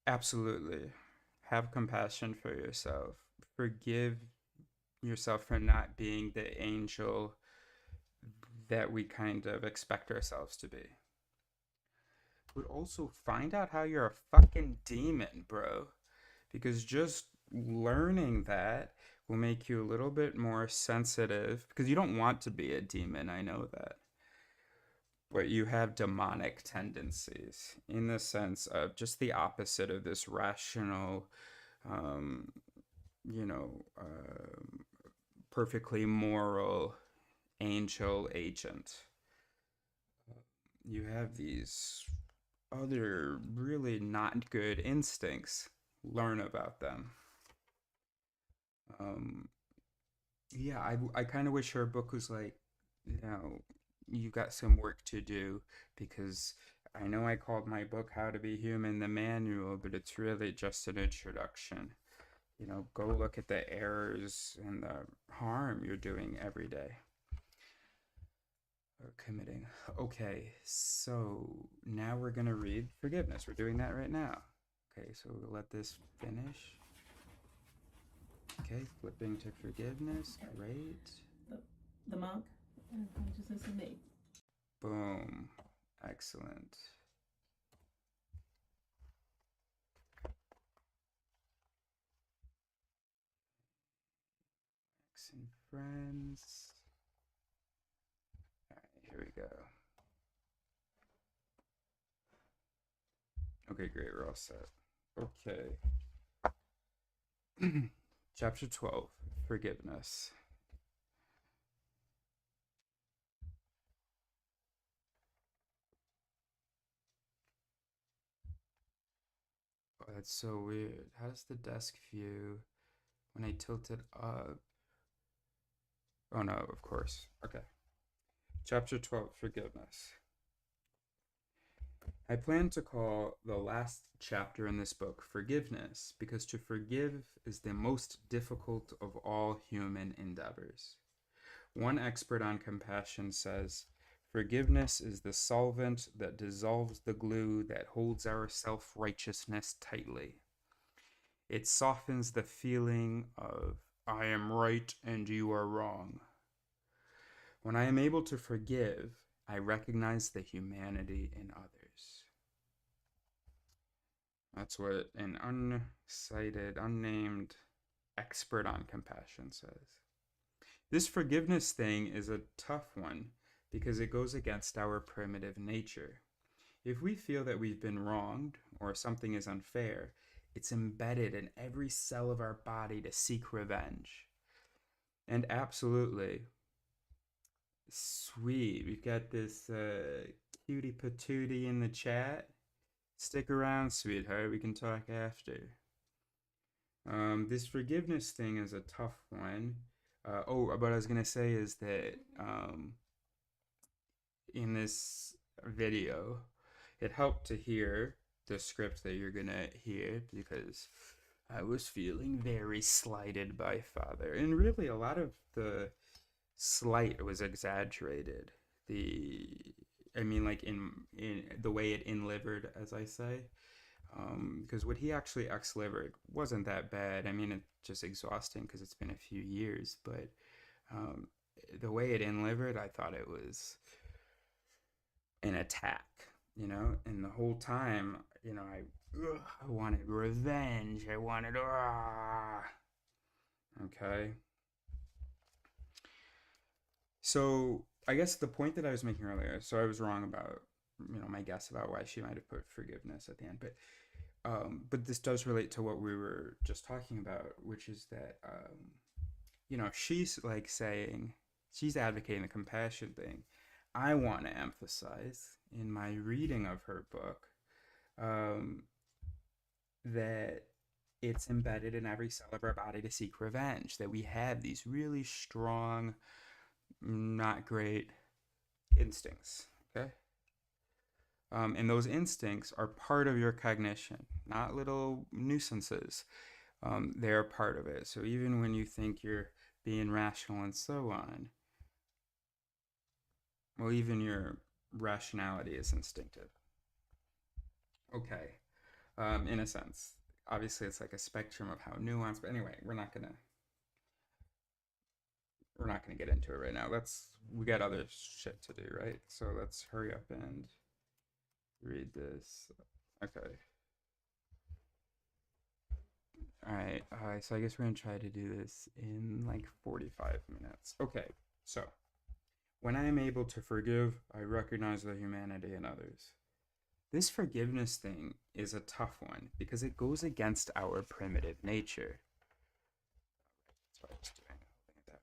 Absolutely. Have compassion for yourself. Forgive yourself for not being the angel that we kind of expect ourselves to be. But also find out how you're a fucking demon, bro. Because just learning that will make you a little bit more sensitive. Because you don't want to be a demon, I know that. But you have demonic tendencies in the sense of just the opposite of this rational, perfectly moral angel agent. You have these other really not good instincts, learn about them. Yeah, I kind of wish her book was like, you know, you got some work to do, because I know I called my book How to Be Human, the manual, but it's really just an introduction. Go look at the errors and the harm you're doing every day or committing. Okay, so now we're going to read forgiveness. We're doing that right now. Okay, so we'll let this finish. Okay, flipping to forgiveness. Great. The monk. Just listen to me. Boom. Excellent. And friends. All right, here we go. Okay, great. We're all set. Okay. Chapter 12, Forgiveness. Oh, that's so weird. How does the desk view when I tilt it up? Oh no, of course. Okay. Chapter 12, Forgiveness. I plan to call the last chapter in this book Forgiveness, because to forgive is the most difficult of all human endeavors. One expert on compassion says, forgiveness is the solvent that dissolves the glue that holds our self-righteousness tightly. It softens the feeling of, I am right and you are wrong. When I am able to forgive, I recognize the humanity in others. That's what an uncited, unnamed expert on compassion says. This forgiveness thing is a tough one because it goes against our primitive nature. If we feel that we've been wronged or something is unfair, it's embedded in every cell of our body to seek revenge. And absolutely, sweet, we've got this cutie patootie in the chat. Stick around, sweetheart, we can talk after. This forgiveness thing is a tough one. What I was gonna say is that in this video, it helped to hear the script that you're gonna hear, because I was feeling very slighted by Father, and really a lot of the slight was exaggerated. I mean, like in the way it in-livered, as I say. Because what he actually ex-livered wasn't that bad. I mean, it's just exhausting because it's been a few years, but um, the way it in-livered, I thought it was an attack, and the whole time, I wanted revenge. I wanted, okay. So I guess the point that I was making earlier, so I was wrong about, my guess about why she might have put forgiveness at the end, but this does relate to what we were just talking about, which is that, she's like saying, she's advocating the compassion thing. I want to emphasize in my reading of her book that it's embedded in every cell of our body to seek revenge, that we have these really strong, not great instincts, okay? And those instincts are part of your cognition, not little nuisances. They're part of it. So even when you think you're being rational and so on, well, even your rationality is instinctive. Okay, in a sense. Obviously, it's like a spectrum of how nuanced. But anyway, we're not gonna get into it right now. We got other shit to do, right? So let's hurry up and read this. Okay. All right. So I guess we're gonna try to do this in like 45 minutes. Okay. So when I am able to forgive, I recognize the humanity in others. This forgiveness thing is a tough one because it goes against our primitive nature. That's what I was doing, holding it that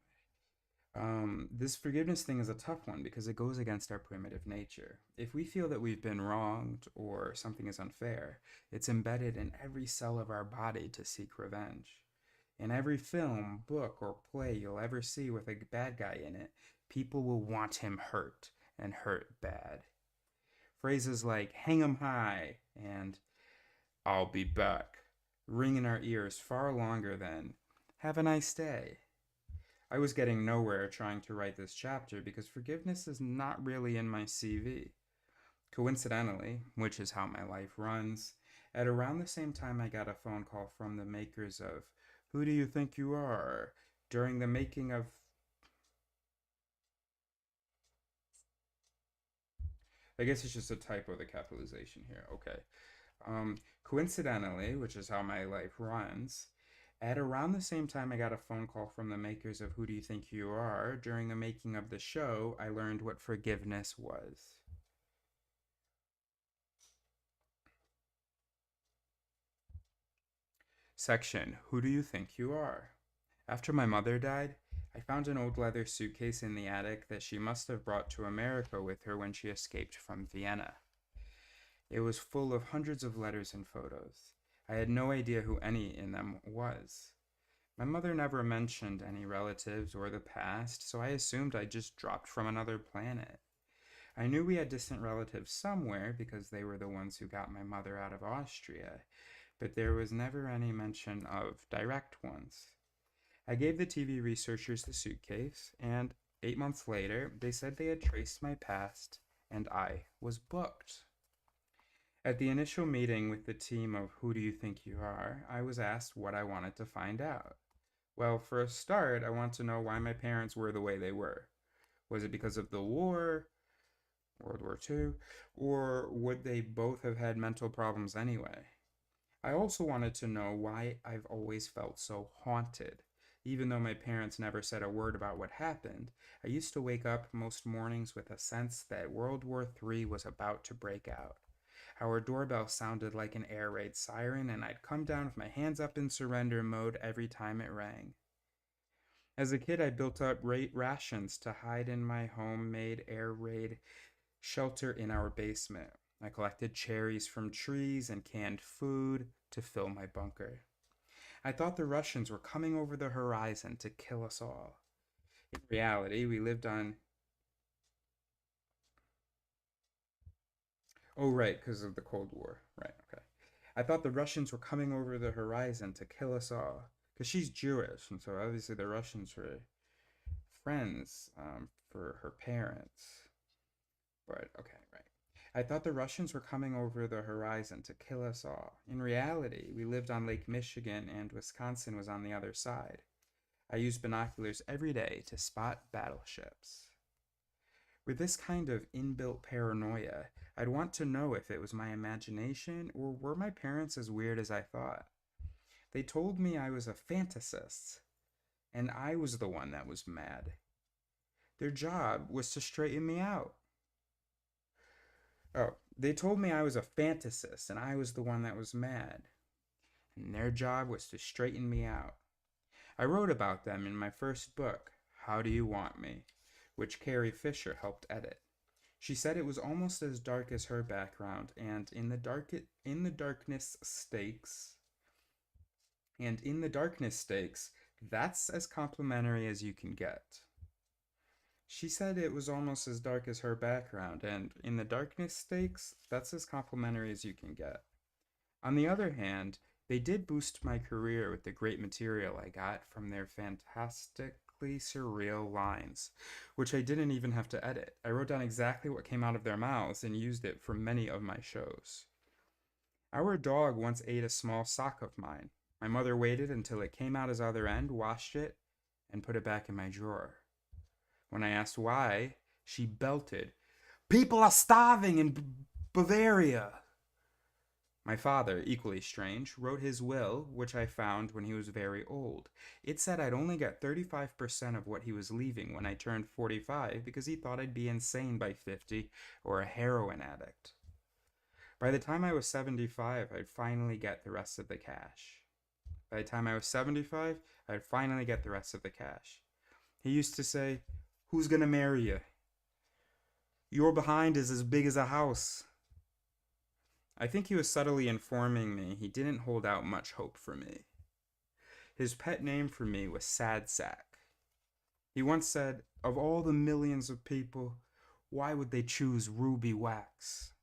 This forgiveness thing is a tough one because it goes against our primitive nature. If we feel that we've been wronged or something is unfair, it's embedded in every cell of our body to seek revenge. In every film, book, or play you'll ever see with a bad guy in it, people will want him hurt and hurt bad. Phrases like hang 'em high and I'll be back ring in our ears far longer than have a nice day. I was getting nowhere trying to write this chapter because forgiveness is not really in my CV. Coincidentally, which is how my life runs, at around the same time I got a phone call from the makers of Who Do You Think You Are during the making of. I guess it's just a typo, the capitalization here. Okay. Coincidentally, which is how my life runs, at around the same time I got a phone call from the makers of Who Do You Think You Are during the making of the show, I learned what forgiveness was. Section Who Do You Think You Are? After my mother died, I found an old leather suitcase in the attic that she must have brought to America with her when she escaped from Vienna. It was full of hundreds of letters and photos. I had no idea who any in them was. My mother never mentioned any relatives or the past, so I assumed I just dropped from another planet. I knew we had distant relatives somewhere because they were the ones who got my mother out of Austria, but there was never any mention of direct ones. I gave the TV researchers the suitcase, and 8 months later, they said they had traced my past, and I was booked. At the initial meeting with the team of Who Do You Think You Are, I was asked what I wanted to find out. Well, for a start, I want to know why my parents were the way they were. Was it because of the war, World War II, or would they both have had mental problems anyway? I also wanted to know why I've always felt so haunted. Even though my parents never said a word about what happened, I used to wake up most mornings with a sense that World War III was about to break out. Our doorbell sounded like an air raid siren, and I'd come down with my hands up in surrender mode every time it rang. As a kid, I built up rations to hide in my homemade air raid shelter in our basement. I collected cherries from trees and canned food to fill my bunker. I thought the Russians were coming over the horizon to kill us all. In reality, we lived on. Oh, right, because of the Cold War. Right, okay. I thought the Russians were coming over the horizon to kill us all. Because she's Jewish, and so obviously the Russians were friends for her parents. But, okay, right. I thought the Russians were coming over the horizon to kill us all. In reality, we lived on Lake Michigan and Wisconsin was on the other side. I used binoculars every day to spot battleships. With this kind of inbuilt paranoia, I'd want to know if it was my imagination or were my parents as weird as I thought. They told me I was a fantasist, and I was the one that was mad. Their job was to straighten me out. Oh, they told me I was a fantasist, and I was the one that was mad. And their job was to straighten me out. I wrote about them in my first book, How Do You Want Me, which Carrie Fisher helped edit. She said it was almost as dark as her background, and in the darkness stakes, that's as complimentary as you can get. She said it was almost as dark as her background, and in the darkness stakes, that's as complimentary as you can get. On the other hand, they did boost my career with the great material I got from their fantastically surreal lines, which I didn't even have to edit. I wrote down exactly what came out of their mouths and used it for many of my shows. Our dog once ate a small sock of mine. My mother waited until it came out his other end, washed it, and put it back in my drawer. When I asked why, she belted, "People are starving in Bavaria." My father, equally strange, wrote his will, which I found when he was very old. It said I'd only get 35% of what he was leaving when I turned 45 because he thought I'd be insane by 50 or a heroin addict. By the time I was 75, I'd finally get the rest of the cash. He used to say, "Who's gonna marry you? Your behind is as big as a house." I think he was subtly informing me he didn't hold out much hope for me. His pet name for me was Sad Sack. He once said, "Of all the millions of people, why would they choose Ruby Wax?"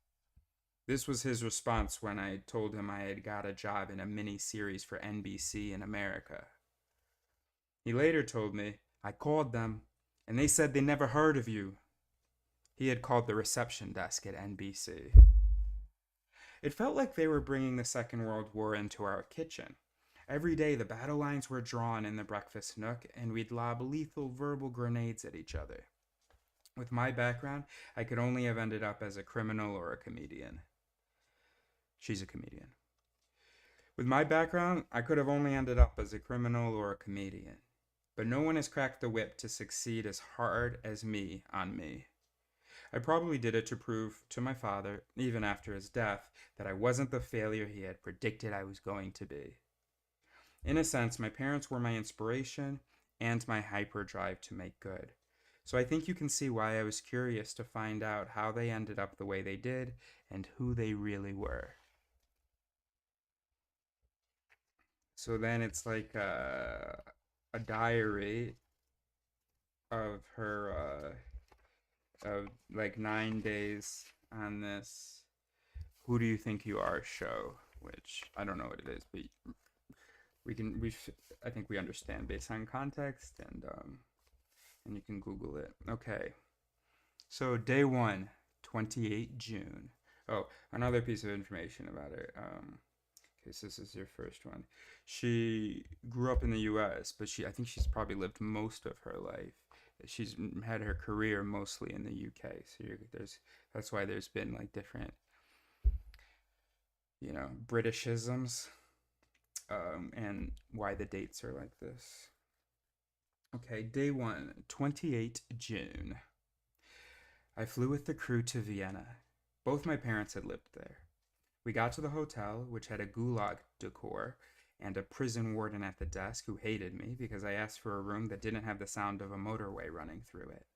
This was his response when I told him I had got a job in a mini series for NBC in America. He later told me, "I called them, and they said they never heard of you." He had called the reception desk at NBC. It felt like they were bringing the Second World War into our kitchen. Every day the battle lines were drawn in the breakfast nook, and we'd lob lethal verbal grenades at each other. With my background, I could only have ended up as a criminal or a comedian. She's a comedian. With my background, I could have only ended up as a criminal or a comedian. But no one has cracked the whip to succeed as hard as me on me. I probably did it to prove to my father, even after his death, that I wasn't the failure he had predicted I was going to be. In a sense, my parents were my inspiration and my hyperdrive to make good. So I think you can see why I was curious to find out how they ended up the way they did and who they really were. So then it's like a diary of her, of like 9 days on this "Who Do You Think You Are" show, which I don't know what it is, but I think we understand based on context, and you can Google it. Okay, so day one, 28 June. Oh, another piece of information about her. Okay, so this is your first one. She grew up in the U.S., but I think she's probably lived most of her life. She's had her career mostly in the UK, so that's why there's been like different, Britishisms, and why the dates are like this. Okay, day one, 28 June. I flew with the crew to Vienna. Both my parents had lived there. We got to the hotel, which had a gulag decor and a prison warden at the desk who hated me because I asked for a room that didn't have the sound of a motorway running through it.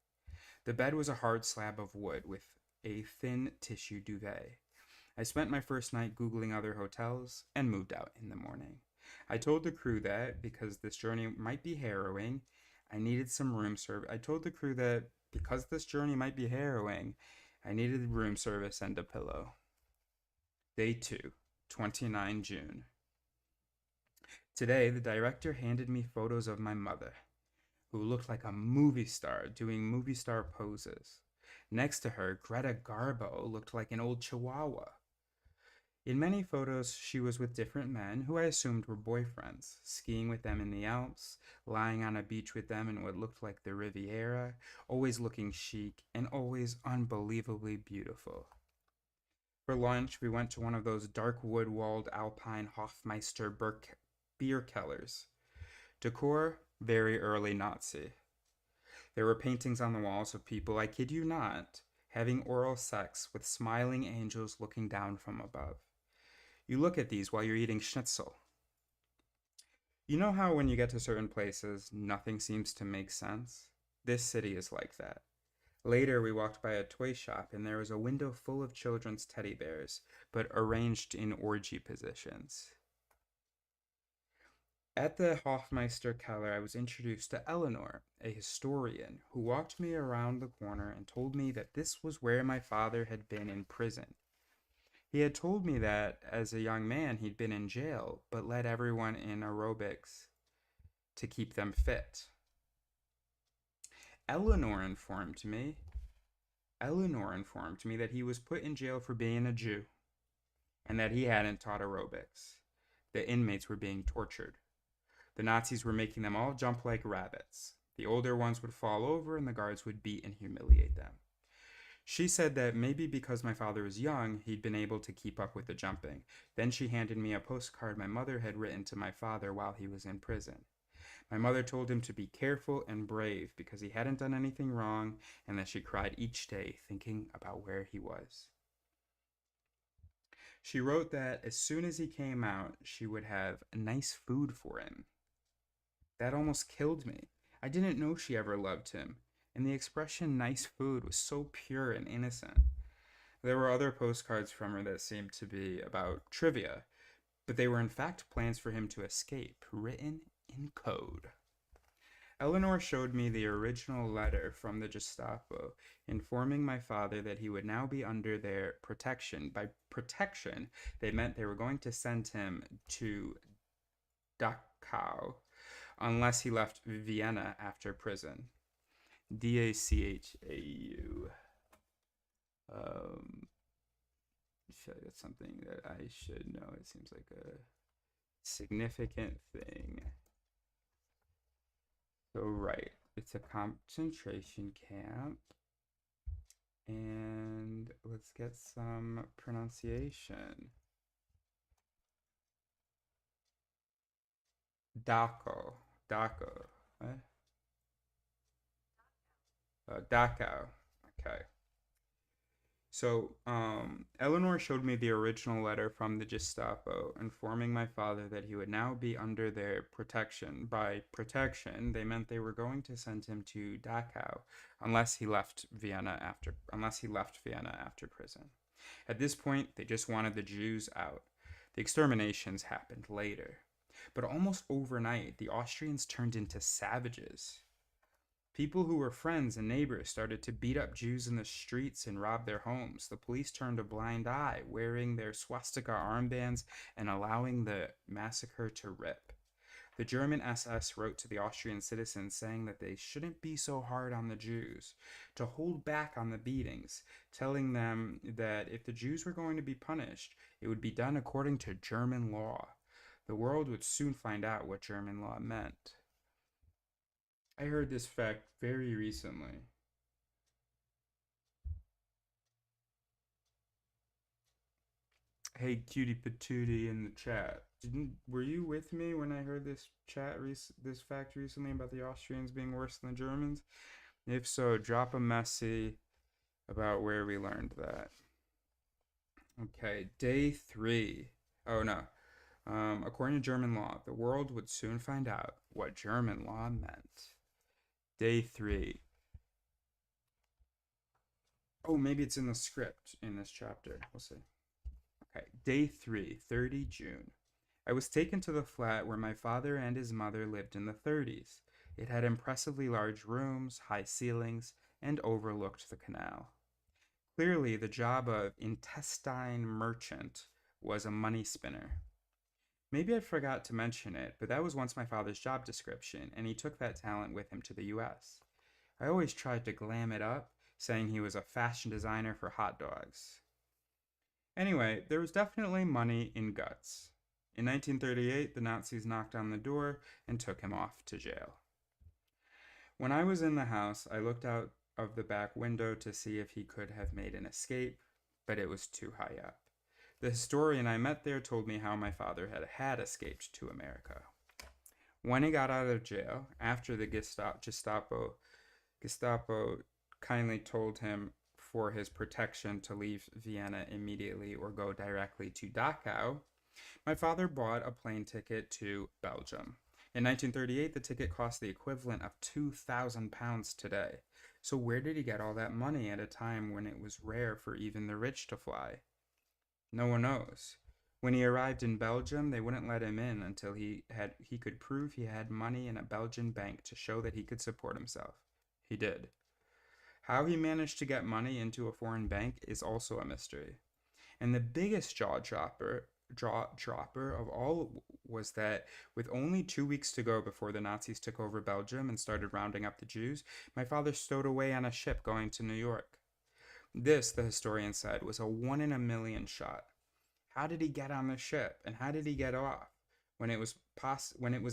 The bed was a hard slab of wood with a thin tissue duvet. I spent my first night Googling other hotels and moved out in the morning. I told the crew that because this journey might be harrowing, I needed some room service. I told the crew that because this journey might be harrowing, I needed room service and a pillow. Day 2, 29 June. Today, the director handed me photos of my mother, who looked like a movie star doing movie star poses. Next to her, Greta Garbo looked like an old chihuahua. In many photos, she was with different men who I assumed were boyfriends, skiing with them in the Alps, lying on a beach with them in what looked like the Riviera, always looking chic and always unbelievably beautiful. For lunch, we went to one of those dark wood-walled Alpine Hofmeister beer kellers. Decor, very early Nazi. There were paintings on the walls of people, I kid you not, having oral sex with smiling angels looking down from above. You look at these while you're eating schnitzel. You know how when you get to certain places, nothing seems to make sense? This city is like that. Later, we walked by a toy shop, and there was a window full of children's teddy bears, but arranged in orgy positions. At the Hofmeister Keller, I was introduced to Eleanor, a historian, who walked me around the corner and told me that this was where my father had been in prison. He had told me that, as a young man, he'd been in jail, but led everyone in aerobics to keep them fit. Eleanor informed me that he was put in jail for being a Jew and that he hadn't taught aerobics. The inmates were being tortured. The Nazis were making them all jump like rabbits. The older ones would fall over and the guards would beat and humiliate them. She said that maybe because my father was young, he'd been able to keep up with the jumping. Then she handed me a postcard my mother had written to my father while he was in prison. My mother told him to be careful and brave because he hadn't done anything wrong, and that she cried each day thinking about where he was. She wrote that as soon as he came out, she would have nice food for him. That almost killed me. I didn't know she ever loved him, and the expression nice food was so pure and innocent. There were other postcards from her that seemed to be about trivia, but they were in fact plans for him to escape, written in code. Eleanor showed me the original letter from the Gestapo, informing my father that he would now be under their protection. By protection, they meant they were going to send him to Dachau unless he left Vienna after prison. Dachau. I feel like that's something that I should know. It seems like a significant thing. So, right, it's a concentration camp. And let's get some pronunciation. Dachau. Dachau. What? Dachau. Okay. So, Eleanor showed me the original letter from the Gestapo, informing my father that he would now be under their protection. By protection, they meant they were going to send him to Dachau unless he left Vienna after prison. At this point, they just wanted the Jews out. The exterminations happened later. But almost overnight, the Austrians turned into savages. People who were friends and neighbors started to beat up Jews in the streets and rob their homes. The police turned a blind eye, wearing their swastika armbands and allowing the massacre to rip. The German SS wrote to the Austrian citizens saying that they shouldn't be so hard on the Jews, to hold back on the beatings, telling them that if the Jews were going to be punished, it would be done according to German law. The world would soon find out what German law meant. I heard this fact very recently. Hey, cutie patootie in the chat. Were you with me when I heard this this fact recently about the Austrians being worse than the Germans? If so, drop a messy about where we learned that. Okay, day 3. Oh no. According to German law, the world would soon find out what German law meant. Day 3. Oh, maybe it's in the script in this chapter. We'll see. Okay, day 3, 30 June. I was taken to the flat where my father and his mother lived in the 30s. It had impressively large rooms, high ceilings, and overlooked the canal. Clearly, the job of intestine merchant was a money spinner. Maybe I forgot to mention it, but that was once my father's job description, and he took that talent with him to the US. I always tried to glam it up, saying he was a fashion designer for hot dogs. Anyway, there was definitely money in guts. In 1938, the Nazis knocked on the door and took him off to jail. When I was in the house, I looked out of the back window to see if he could have made an escape, but it was too high up. The historian I met there told me how my father had escaped to America. When he got out of jail, after the Gestapo kindly told him for his protection to leave Vienna immediately or go directly to Dachau, my father bought a plane ticket to Belgium. In 1938, the ticket cost the equivalent of £2,000 today. So where did he get all that money at a time when it was rare for even the rich to fly? No one knows. When he arrived in Belgium, they wouldn't let him in until he could prove he had money in a Belgian bank to show that he could support himself. He did. How he managed to get money into a foreign bank is also a mystery. And the biggest jaw dropper of all was that with only 2 weeks to go before the Nazis took over Belgium and started rounding up the Jews, my father stowed away on a ship going to New York. This, the historian said, was a 1 in a million shot. How did he get on the ship, and how did he get off when it was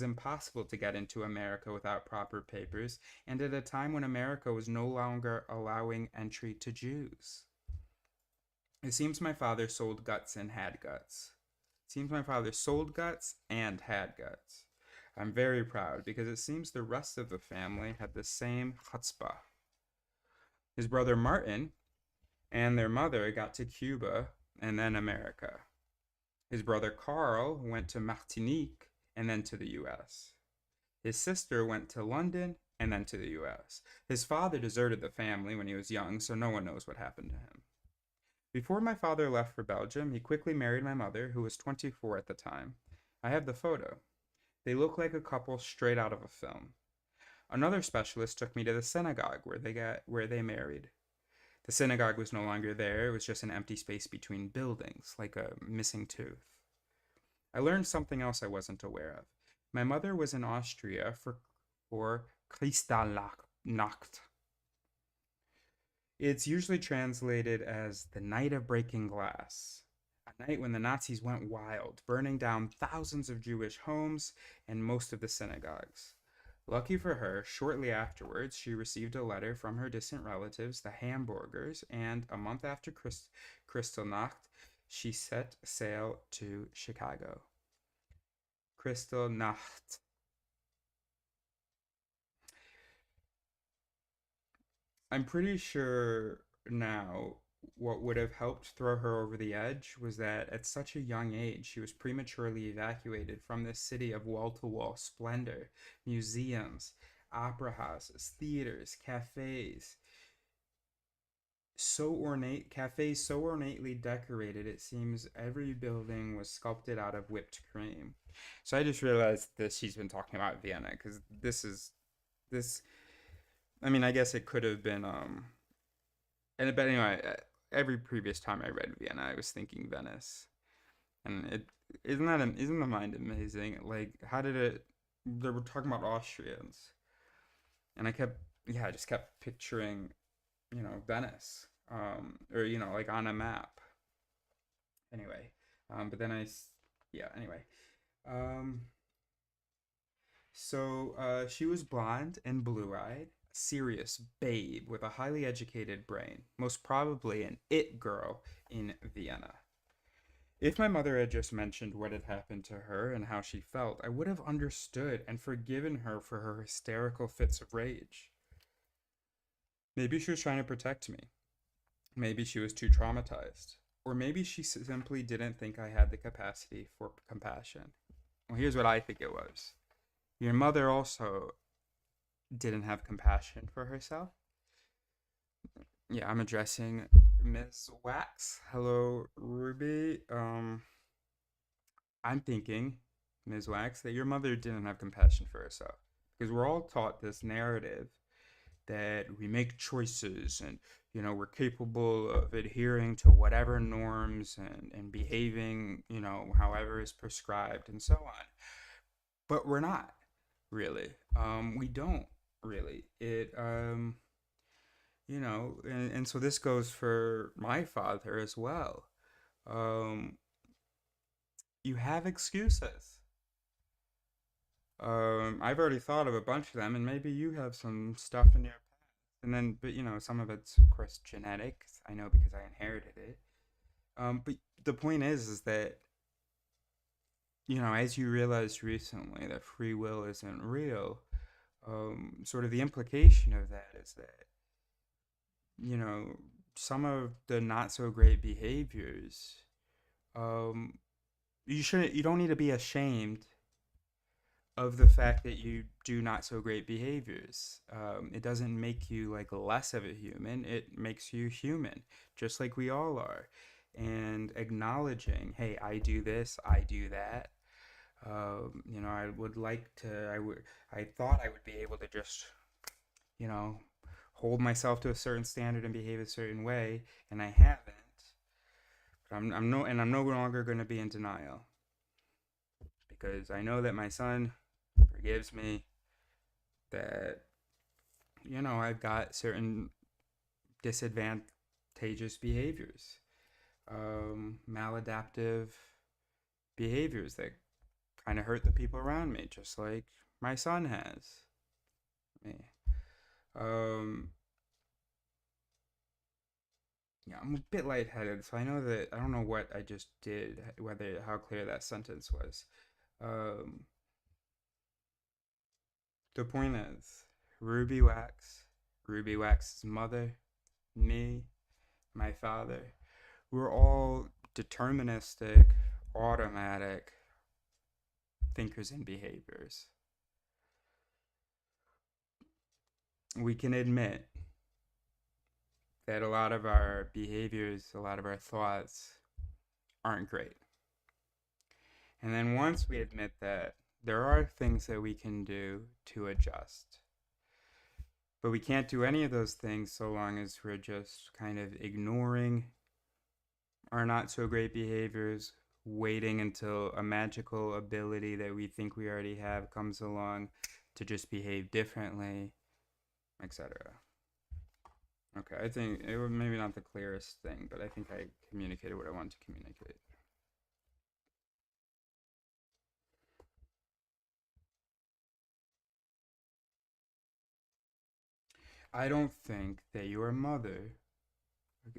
impossible to get into America without proper papers, and at a time when America was no longer allowing entry to Jews? It seems my father sold guts and had guts. I'm very proud because it seems the rest of the family had the same chutzpah. His brother Martin and their mother got to Cuba and then America. His brother Carl went to Martinique and then to the US. His sister went to London and then to the US. His father deserted the family when he was young, so no one knows what happened to him. Before my father left for Belgium, he quickly married my mother, who was 24 at the time. I have the photo. They look like a couple straight out of a film. Another specialist took me to the synagogue where they married. The synagogue was no longer there, it was just an empty space between buildings, like a missing tooth. I learned something else I wasn't aware of. My mother was in Austria for Kristallnacht. It's usually translated as the night of breaking glass, a night when the Nazis went wild, burning down thousands of Jewish homes and most of the synagogues. Lucky for her, shortly afterwards, she received a letter from her distant relatives, the Hamburgers, and a month after Kristallnacht, she set sail to Chicago. Kristallnacht. I'm pretty sure now what would have helped throw her over the edge was that at such a young age she was prematurely evacuated from this city of wall to wall splendor, museums, opera houses, theaters, cafes so ornately decorated it seems every building was sculpted out of whipped cream. So I just realized that she's been talking about Vienna because this I mean, I guess it could have been but anyway, every previous time I read Vienna, I was thinking Venice, and it isn't the mind amazing? Like, how did it? They were talking about Austrians, and I just kept picturing, Venice, or like on a map. Anyway, but then yeah. Anyway, um, she was blonde and blue-eyed, a serious babe with a highly educated brain, most probably an it girl in Vienna. If my mother had just mentioned what had happened to her and how she felt, I would have understood and forgiven her for her hysterical fits of rage. Maybe she was trying to protect me. Maybe she was too traumatized. Or maybe she simply didn't think I had the capacity for compassion. Well, here's what I think it was. Your mother also didn't have compassion for herself. Yeah, I'm addressing Ms. Wax. Hello, Ruby. I'm thinking, Ms. Wax, that your mother didn't have compassion for herself. Because we're all taught this narrative that we make choices and, we're capable of adhering to whatever norms and behaving, however is prescribed and so on. But we're not really. We don't really. And so this goes for my father as well. Um, you have excuses. I've already thought of a bunch of them, and maybe you have some stuff in your past. And then, but some of it's of course genetic. I know because I inherited it. But the point is that as you realized recently that free will isn't real. Sort of the implication of that is that you know some of the not so great behaviors. Um, you don't need to be ashamed of the fact that you do not so great behaviors. It doesn't make you like less of a human. It makes you human, just like we all are. And acknowledging, hey, I do this, I do that. I would like to. I thought I would be able to just, you know, hold myself to a certain standard and behave a certain way, and I haven't. But I'm no longer going to be in denial because I know that my son forgives me, that I've got certain disadvantageous behaviors, maladaptive behaviors that kind of hurt the people around me, just like my son has me. Um, yeah, I'm a bit lightheaded, so I know that I don't know what I just did, whether how clear that sentence was. Um, the point is, Ruby Wax, Ruby Wax's mother, me, my father, we're all deterministic, automatic thinkers and behaviors. we can admit that a lot of our behaviors, a lot of our thoughts aren't great. And then once we admit that, there are things that we can do to adjust. But we can't do any of those things so long as we're just kind of ignoring our not so great behaviors, waiting until a magical ability that we think we already have comes along to just behave differently, etc. Okay, I think it was maybe not the clearest thing, but I think I communicated what I wanted to communicate. I don't think that your mother,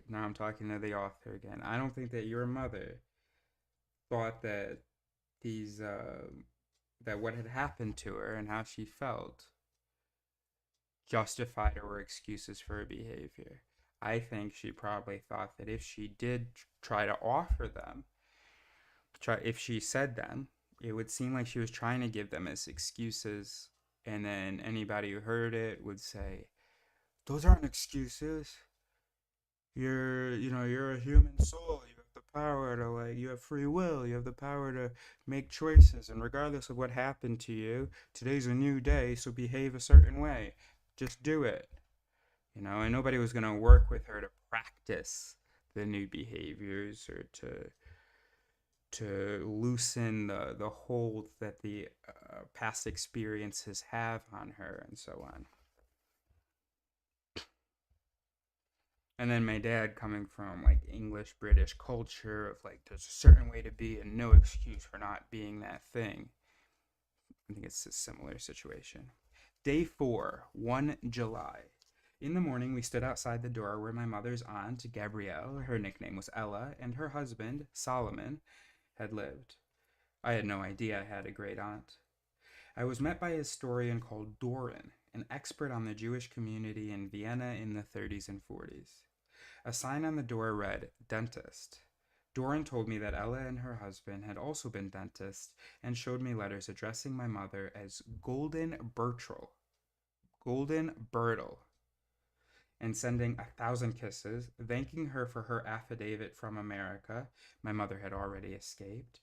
now I'm talking to the author again, I don't think that your mother thought that these, that what had happened to her and how she felt justified or were excuses for her behavior. I think she probably thought that if she did try to offer them, if she said them, it would seem like she was trying to give them as excuses, and then anybody who heard it would say, "Those aren't excuses. You're a human soul. You have the power to you have free will. You have the power to make choices, and regardless of what happened to you, today's a new day, so behave a certain way. Just do it." And nobody was going to work with her to practice the new behaviors or to loosen the hold that the past experiences have on her and so on. And then my dad, coming from English British culture of there's a certain way to be and no excuse for not being that thing. I think it's a similar situation. Day 4, 1 July. In the morning, we stood outside the door where my mother's aunt, Gabrielle, her nickname was Ella, and her husband, Solomon, had lived. I had no idea I had a great aunt. I was met by a historian called Doran, an expert on the Jewish community in Vienna in the 30s and 40s. A sign on the door read, "Dentist." Doran told me that Ella and her husband had also been dentists and showed me letters addressing my mother as Golden Birtle, and sending 1,000 kisses, thanking her for her affidavit from America. My mother had already escaped.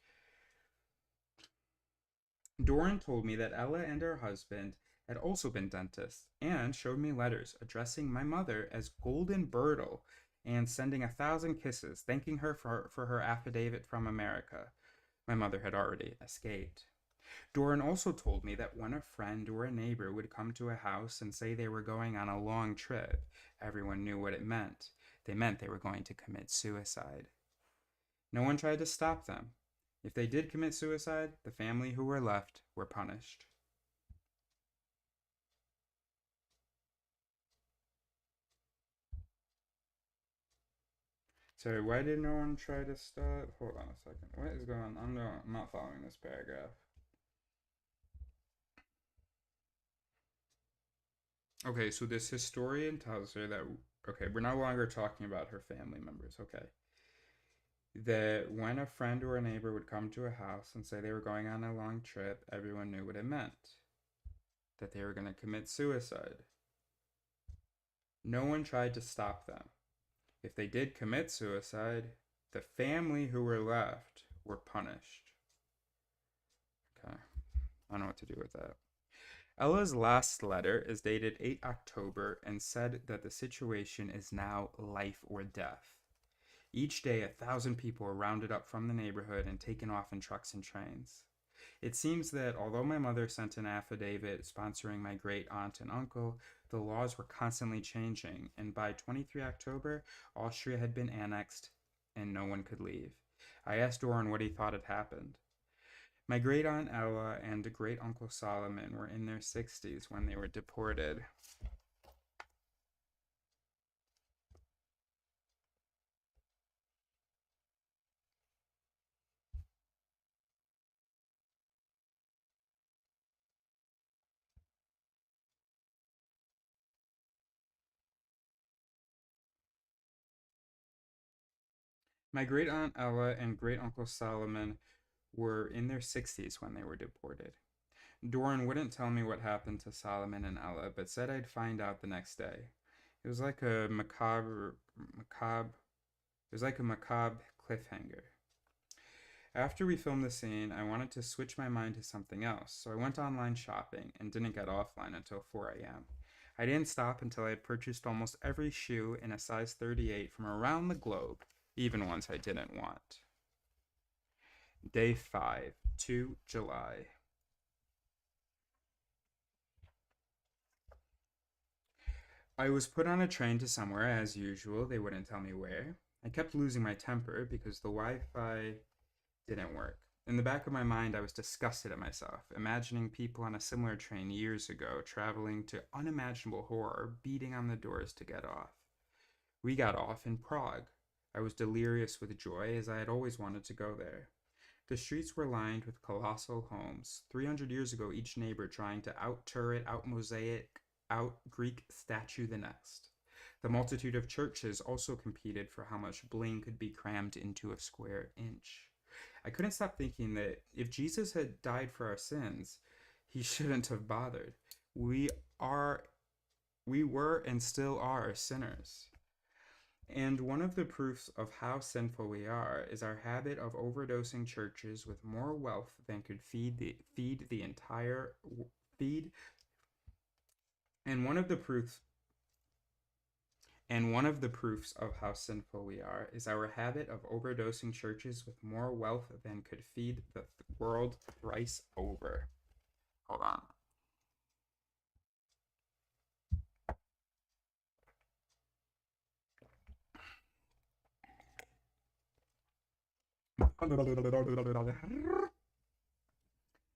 Doran told me that Ella and her husband had also been dentists and showed me letters addressing my mother as Golden Birtle and sending 1,000 kisses, thanking her for her affidavit from America. My mother had already escaped. Doran also told me that when a friend or a neighbor would come to a house and say they were going on a long trip, everyone knew what it meant. They meant they were going to commit suicide. No one tried to stop them. If they did commit suicide, the family who were left were punished. Sorry, why did no one try to stop? Hold on a second. What is going on? I'm not following this paragraph. Okay, so this historian tells her that, okay, we're no longer talking about her family members, okay? That when a friend or a neighbor would come to a house and say they were going on a long trip, everyone knew what it meant. That they were going to commit suicide. No one tried to stop them. If they did commit suicide, the family who were left were punished. Okay, I don't know what to do with that. Ella's last letter is dated 8 October and said that the situation is now life or death. Each day, 1,000 people were rounded up from the neighborhood and taken off in trucks and trains. It seems that although my mother sent an affidavit sponsoring my great aunt and uncle, the laws were constantly changing, and by 23 October, Austria had been annexed and no one could leave. I asked Doran what he thought had happened. My great aunt Ella and great uncle Solomon were in their 60s when they were deported. My great aunt Ella and great uncle Solomon were in their 60s when they were deported. Doran wouldn't tell me what happened to Solomon and Ella, but said I'd find out the next day. It was like a macabre it was like a macabre cliffhanger. After we filmed the scene, I wanted to switch my mind to something else, so I went online shopping and didn't get offline until 4 a.m. I didn't stop until I had purchased almost every shoe in a size 38 from around the globe, even ones I didn't want. Day 5, 2 July. I was put on a train to somewhere, as usual. They wouldn't tell me where. I kept losing my temper because the Wi Fi didn't work. In the back of my mind, I was disgusted at myself, imagining people on a similar train years ago traveling to unimaginable horror, beating on the doors to get off. We got off in Prague. I was delirious with joy as I had always wanted to go there. The streets were lined with colossal homes, 300 years ago, each neighbor trying to out turret, out mosaic, out Greek statue the next. The multitude of churches also competed for how much bling could be crammed into a square inch. I couldn't stop thinking that if Jesus had died for our sins, he shouldn't have bothered. We are we were and still are sinners. And one of the proofs of how sinful we are is our habit of overdosing churches with more wealth than could feed the entire feed. And one of the proofs of how sinful we are is our habit of overdosing churches with more wealth than could feed the world thrice over. Hold on.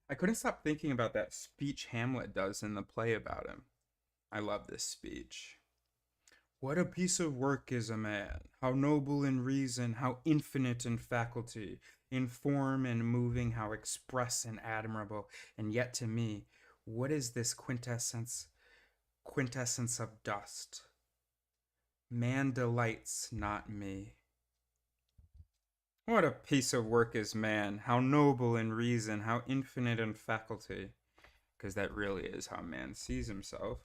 I couldn't stop thinking about that speech Hamlet does in the play about him. I love this speech. What a piece of work is a man! How noble in reason, how infinite in faculty, in form and moving, how express and admirable. And yet to me, what is this quintessence of dust? Man delights, not me. What a piece of work is man! How noble in reason, how infinite in faculty. Because that really is how man sees himself.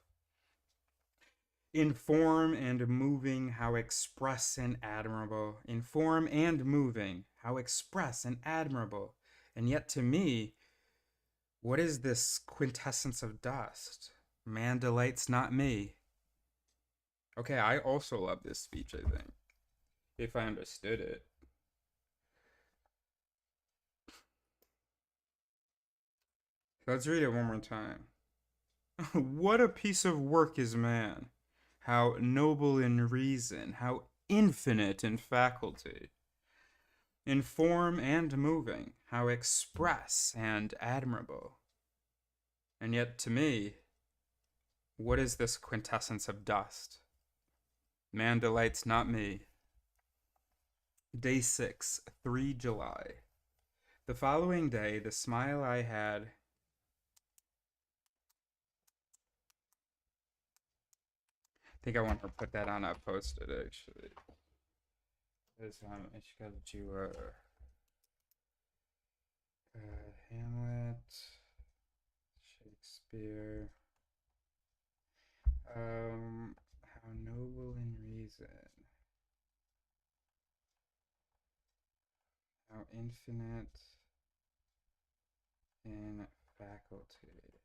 In form and moving, how express and admirable. In form and moving, how express and admirable. And yet to me, what is this quintessence of dust? Man delights, not me. Okay, I also love this speech, I think, if I understood it. Let's read it one more time. What a piece of work is man! How noble in reason, how infinite in faculty, in form and moving, how express and admirable. And yet to me, what is this quintessence of dust? Man delights, not me. Day 6, 3 July. The following day, the smile I had I think I want to put that on a post-it actually. I just gotta do Hamlet, Shakespeare. How noble in reason, how infinite in faculty.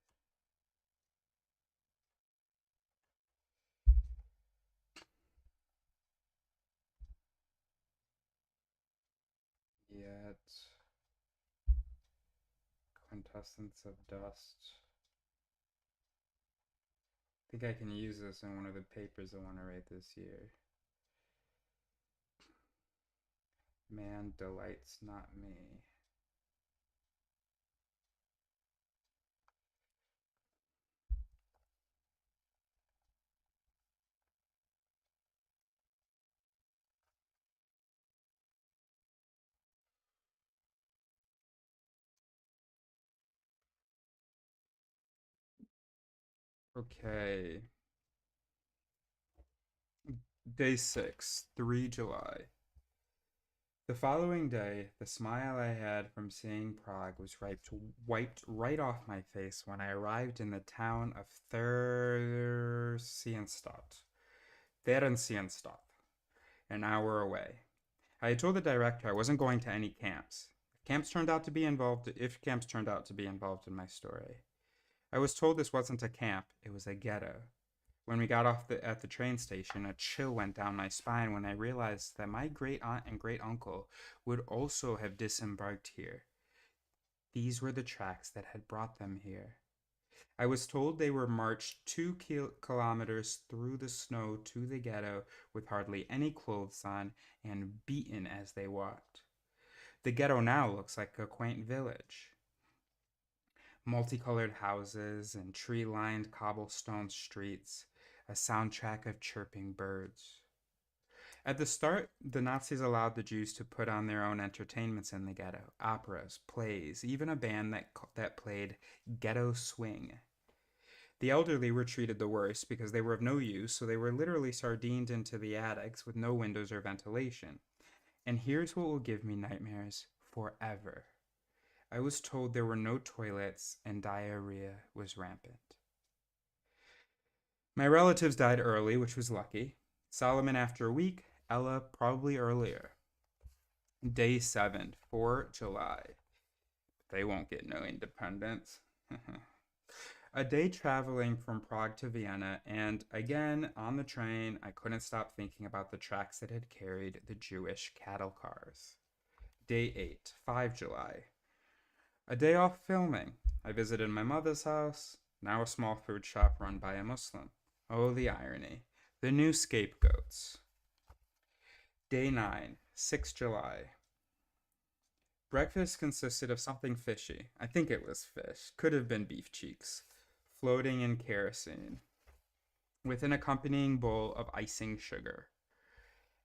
Yet quintessence of dust. I think I can use this in one of the papers I want to write this year. Man delights, not me. Okay. Day 6, 3 July. The following day, the smile I had from seeing Prague was wiped right off my face when I arrived in the town of Theresienstadt, an hour away. I had told the director I wasn't going to any camps. If camps turned out to be involved in my story. I was told this wasn't a camp, it was a ghetto. When we got off at the train station, a chill went down my spine when I realized that my great aunt and great uncle would also have disembarked here. These were the tracks that had brought them here. I was told they were marched 2 kilometers through the snow to the ghetto with hardly any clothes on and beaten as they walked. The ghetto now looks like a quaint village. Multicolored houses and tree lined cobblestone streets, a soundtrack of chirping birds. At the start, the Nazis allowed the Jews to put on their own entertainments in the ghetto operas, plays, even a band that played ghetto swing. The elderly were treated the worst because they were of no use, so they were literally sardined into the attics with no windows or ventilation. And here's what will give me nightmares forever. I was told there were no toilets and diarrhea was rampant. My relatives died early, which was lucky. Solomon after a week, Ella probably earlier. Day 7, 4 July. They won't get no independence. A day traveling from Prague to Vienna, and again on the train, I couldn't stop thinking about the tracks that had carried the Jewish cattle cars. Day 8, 5 July. A day off filming. I visited my mother's house, now a small food shop run by a Muslim. Oh, the irony. The new scapegoats. Day 9, 6 July. Breakfast consisted of something fishy. I think it was fish. Could have been beef cheeks. Floating in kerosene. With an accompanying bowl of icing sugar.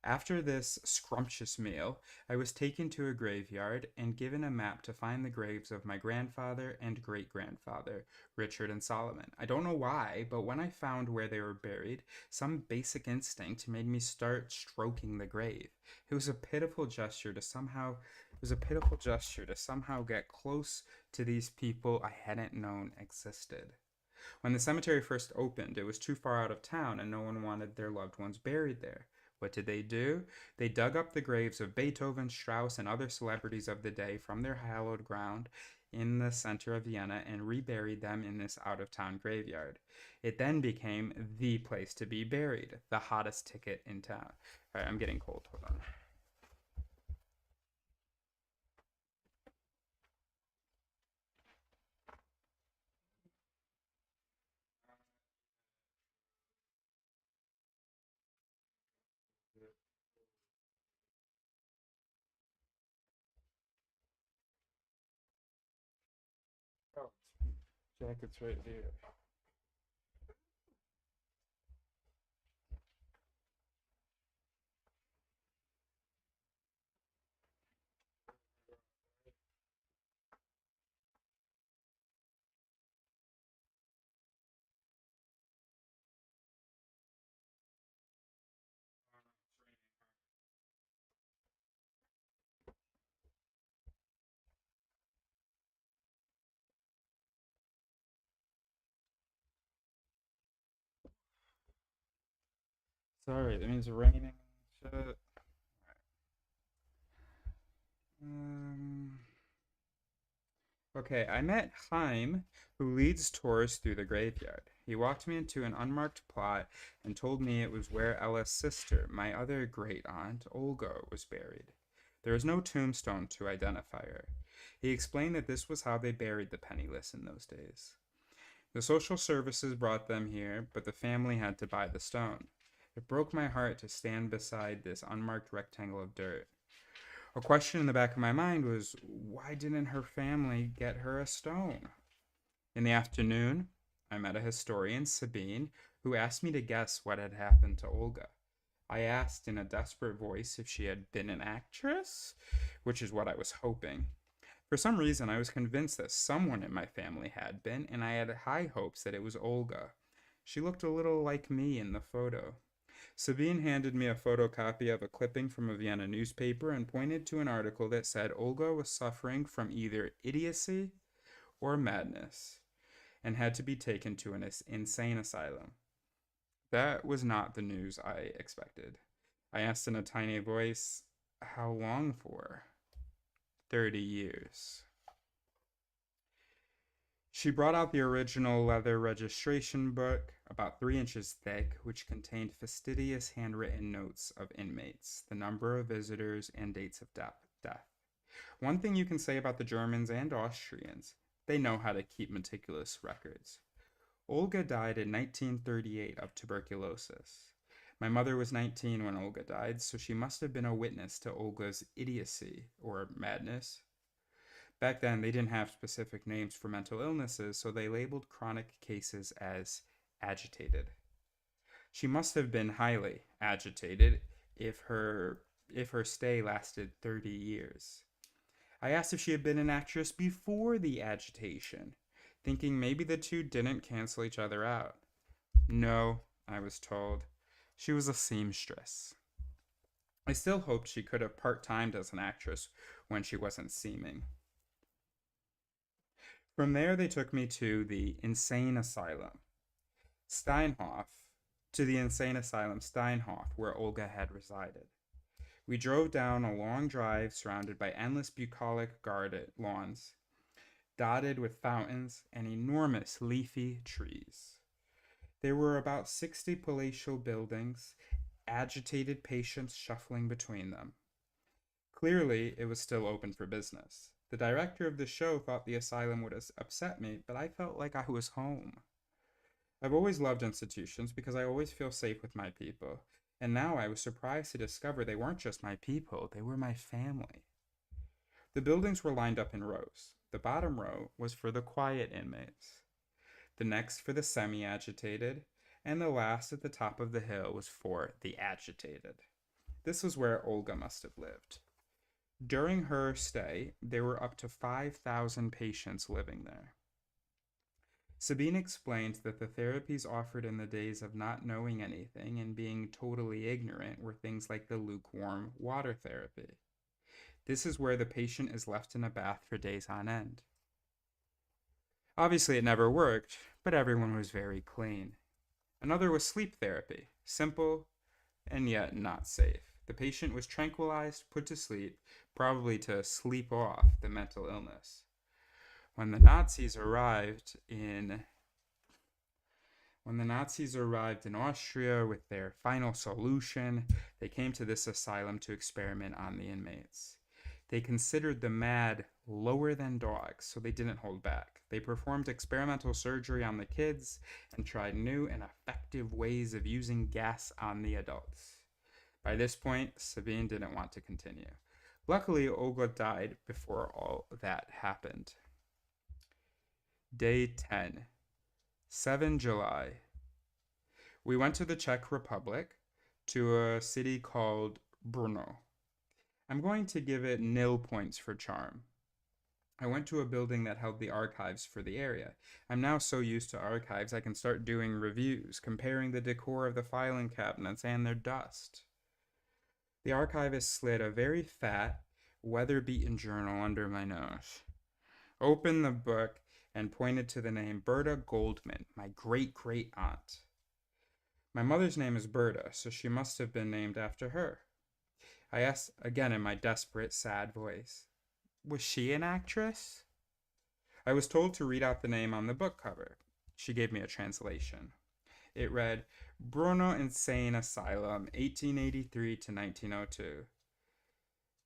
After this scrumptious meal, I was taken to a graveyard and given a map to find the graves of my grandfather and great-grandfather, Richard and Solomon. I don't know why, but when I found where they were buried, some basic instinct made me start stroking the grave. It was a pitiful gesture to somehow get close to these people I hadn't known existed. When the cemetery first opened, it was too far out of town and no one wanted their loved ones buried there. What did they do? They dug up the graves of Beethoven, Strauss, and other celebrities of the day from their hallowed ground in the center of Vienna and reburied them in this out of town graveyard. It then became the place to be buried, the hottest ticket in town. All right, I'm getting cold. Hold on. Oh, jacket's right here. Sorry, that means raining. Shit. Um, okay, I met Chaim, who leads tours through the graveyard. He walked me into an unmarked plot and told me it was where Ella's sister, my other great aunt, Olga, was buried. There was no tombstone to identify her. He explained that this was how they buried the penniless in those days. The social services brought them here, but the family had to buy the stone. It broke my heart to stand beside this unmarked rectangle of dirt. A question in the back of my mind was, why didn't her family get her a stone? In the afternoon, I met a historian, Sabine, who asked me to guess what had happened to Olga. I asked in a desperate voice if she had been an actress, which is what I was hoping. For some reason, I was convinced that someone in my family had been, and I had high hopes that it was Olga. She looked a little like me in the photo. Sabine handed me a photocopy of a clipping from a Vienna newspaper and pointed to an article that said Olga was suffering from either idiocy or madness and had to be taken to an insane asylum. That was not the news I expected. I asked in a tiny voice, "How long for?" 30 years. She brought out the original leather registration book, about 3 inches thick, which contained fastidious handwritten notes of inmates, the number of visitors, and dates of death. One thing you can say about the Germans and Austrians, they know how to keep meticulous records. Olga died in 1938 of tuberculosis. My mother was 19 when Olga died, so she must have been a witness to Olga's idiocy or madness. Back then, they didn't have specific names for mental illnesses, so they labeled chronic cases as agitated. She must have been highly agitated if her stay lasted 30 years. I asked if she had been an actress before the agitation, thinking maybe the two didn't cancel each other out. No, I was told. She was a seamstress. I still hoped she could have part-timed as an actress when she wasn't seaming. From there, they took me to the insane asylum, Steinhof, Steinhof, where Olga had resided. We drove down a long drive surrounded by endless bucolic guarded lawns, dotted with fountains and enormous leafy trees. There were about 60 palatial buildings, agitated patients shuffling between them. Clearly, it was still open for business. The director of the show thought the asylum would upset me, but I felt like I was home. I've always loved institutions because I always feel safe with my people, and now I was surprised to discover they weren't just my people, they were my family. The buildings were lined up in rows. The bottom row was for the quiet inmates, the next for the semi-agitated, and the last at the top of the hill was for the agitated. This was where Olga must have lived. During her stay, there were up to 5,000 patients living there. Sabine explained that the therapies offered in the days of not knowing anything and being totally ignorant were things like the lukewarm water therapy. This is where the patient is left in a bath for days on end. Obviously, it never worked, but everyone was very clean. Another was sleep therapy, simple and yet not safe. The patient was tranquilized, put to sleep, probably to sleep off the mental illness. When the Nazis arrived in Austria with their final solution, they came to this asylum to experiment on the inmates. They considered the mad lower than dogs, so they didn't hold back. They performed experimental surgery on the kids and tried new and effective ways of using gas on the adults. By this point, Sabine didn't want to continue. Luckily, Olga died before all that happened. Day 10, 7 July. We went to the Czech Republic, to a city called Brno. I'm going to give it 0 points for charm. I went to a building that held the archives for the area. I'm now so used to archives I can start doing reviews, comparing the decor of the filing cabinets and their dust. The archivist slid a very fat, weather-beaten journal under my nose, opened the book, and pointed to the name Berta Goldman, my great-great-aunt. My mother's name is Berta, so she must have been named after her. I asked again in my desperate, sad voice, "Was she an actress?" I was told to read out the name on the book cover. She gave me a translation. It read, Brno Insane Asylum, 1883 to 1902.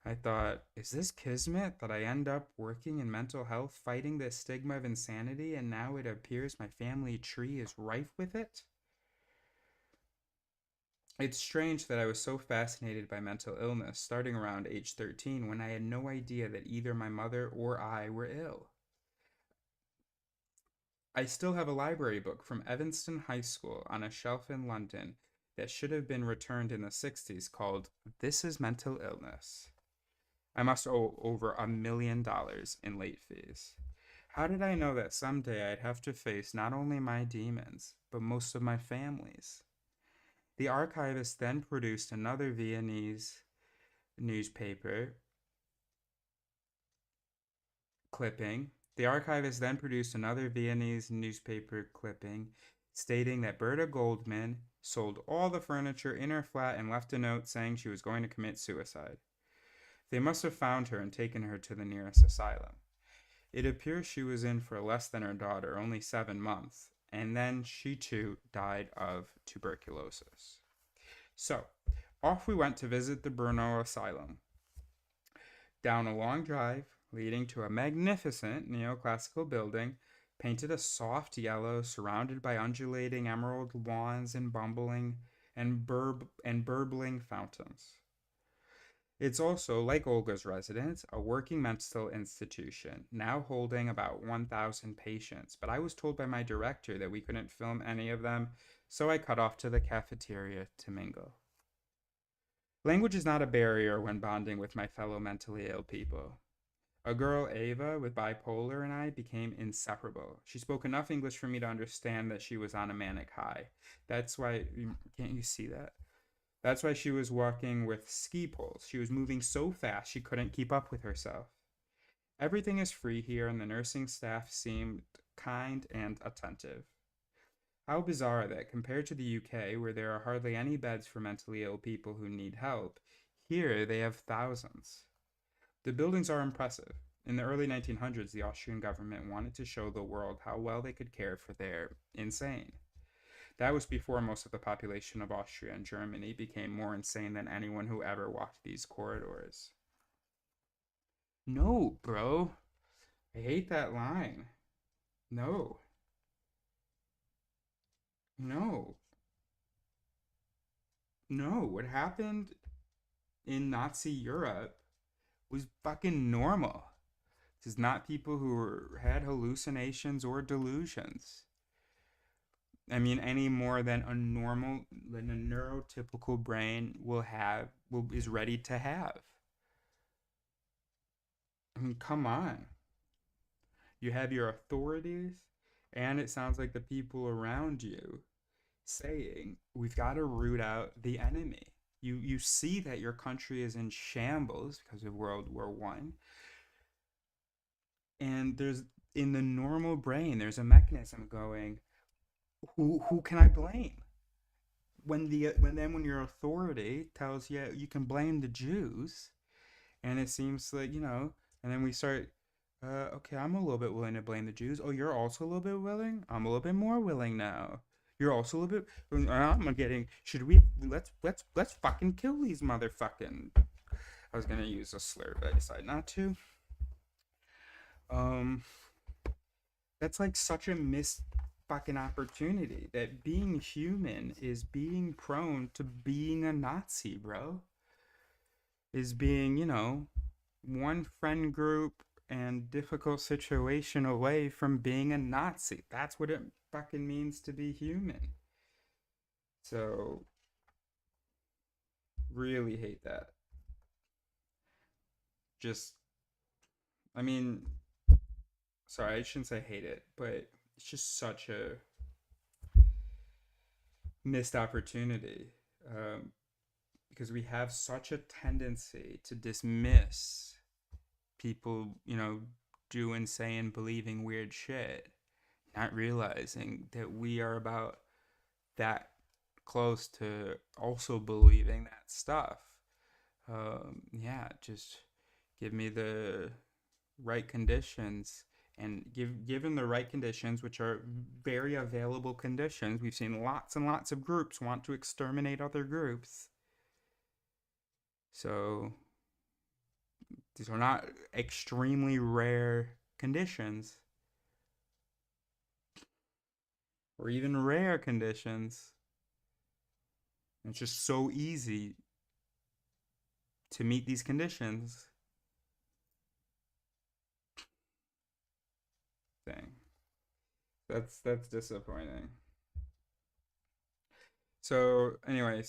I thought, is this kismet that I end up working in mental health, fighting the stigma of insanity, and now it appears my family tree is rife with it? It's strange that I was so fascinated by mental illness starting around age 13 when I had no idea that either my mother or I were ill. I still have a library book from Evanston High School on a shelf in London that should have been returned in the 60s called This is Mental Illness. I must owe over $1 million in late fees. How did I know that someday I'd have to face not only my demons, but most of my family's? The archivist then produced another Viennese newspaper clipping. The archivist then produced another Viennese newspaper clipping stating that Berta Goldman sold all the furniture in her flat and left a note saying she was going to commit suicide. They must have found her and taken her to the nearest asylum. It appears she was in for less than her daughter, only 7 months, and then she too died of tuberculosis. So, off we went to visit the Brno Asylum. Down a long drive leading to a magnificent neoclassical building painted a soft yellow surrounded by undulating emerald lawns and bumbling and burbling fountains. It's also, like Olga's residence, a working mental institution, now holding about 1,000 patients, but I was told by my director that we couldn't film any of them, so I cut off to the cafeteria to mingle. Language is not a barrier when bonding with my fellow mentally ill people. A girl, Ava, with bipolar, and I became inseparable. She spoke enough English for me to understand that she was on a manic high. That's why, can't you see that? That's why she was walking with ski poles. She was moving so fast she couldn't keep up with herself. Everything is free here, and the nursing staff seemed kind and attentive. How bizarre that, compared to the UK, where there are hardly any beds for mentally ill people who need help, here they have thousands. The buildings are impressive. In the early 1900s, the Austrian government wanted to show the world how well they could care for their insane. That was before most of the population of Austria and Germany became more insane than anyone who ever walked these corridors. No, bro. I hate that line. No. No. No. What happened in Nazi Europe was fucking normal. This is not people who had hallucinations or delusions. I mean, any more than a neurotypical brain is ready to have. I mean, come on. You have your authorities, and it sounds like the people around you saying, we've got to root out the enemy. You see that your country is in shambles because of World War I. And there's in the normal brain, there's a mechanism going, who can I blame? When your authority tells you you can blame the Jews, and it seems like and then we start, okay, I'm a little bit willing to blame the Jews. Oh, you're also a little bit willing. I'm a little bit more willing now. You're also a little bit. I'm getting. Should we? Let's fucking kill these motherfucking. I was gonna use a slur, but I decided not to. Um, that's like such a missed fucking opportunity. That being human is being prone to being a Nazi, bro. Is being, one friend group and difficult situation away from being a Nazi. That's what it fucking means to be human. So, really hate that. Just, I mean, sorry, I shouldn't say hate it, but it's just such a missed opportunity. Because we have such a tendency to dismiss people, doing, saying, believing weird shit, not realizing that we are about that close to also believing that stuff. Yeah, just give me the right conditions, and given the right conditions, which are very available conditions. We've seen lots and lots of groups want to exterminate other groups. So these are not extremely rare conditions, or even rare conditions. It's just so easy to meet these conditions. Dang. That's disappointing. So anyway,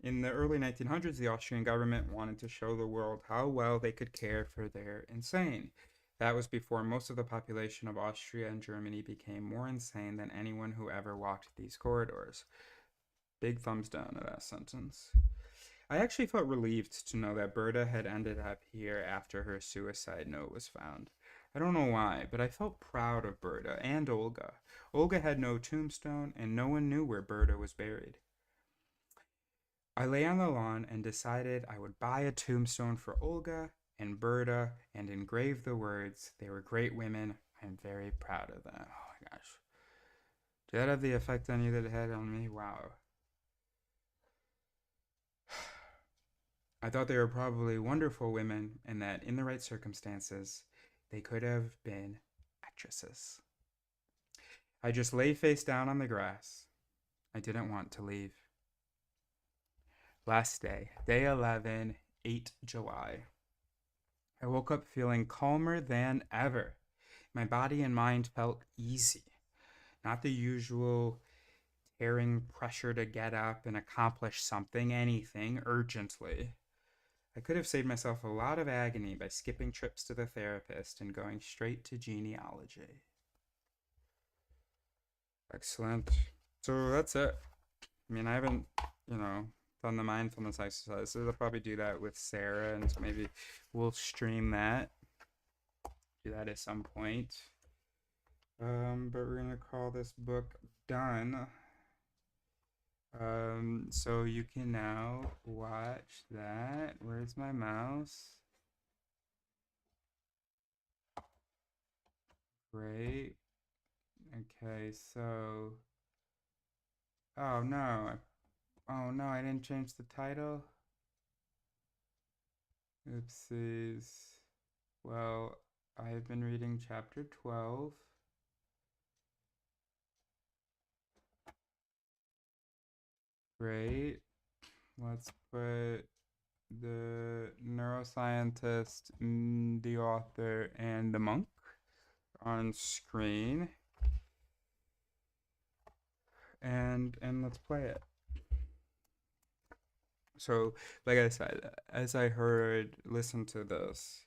in the early 1900s, the Austrian government wanted to show the world how well they could care for their insane. That was before most of the population of Austria and Germany became more insane than anyone who ever walked these corridors. Big thumbs down to that sentence. I actually felt relieved to know that Berta had ended up here after her suicide note was found. I don't know why, but I felt proud of Berta and Olga. Olga had no tombstone, and no one knew where Berta was buried. I lay on the lawn and decided I would buy a tombstone for Olga and Berta and engrave the words, "They were great women. I'm very proud of them." Oh my gosh. Did that have the effect on you that it had on me? Wow. I thought they were probably wonderful women and that in the right circumstances, they could have been actresses. I just lay face down on the grass. I didn't want to leave. Last day, day 11, 8 July. I woke up feeling calmer than ever. My body and mind felt easy. Not the usual tearing pressure to get up and accomplish something, anything, urgently. I could have saved myself a lot of agony by skipping trips to the therapist and going straight to genealogy. Excellent. So that's it. I mean, I haven't, done the mindfulness exercises. I'll probably do that with Sarah, and maybe we'll stream that. Do that at some point. But we're gonna call this book done. So you can now watch that. Where's my mouse? Great. Okay, so. Oh no. Oh no, I didn't change the title. Oopsies. Well, I have been reading chapter 12. Great. Let's put the neuroscientist, the author, and the monk on screen. And let's play it. So, like I said, as I listened to this,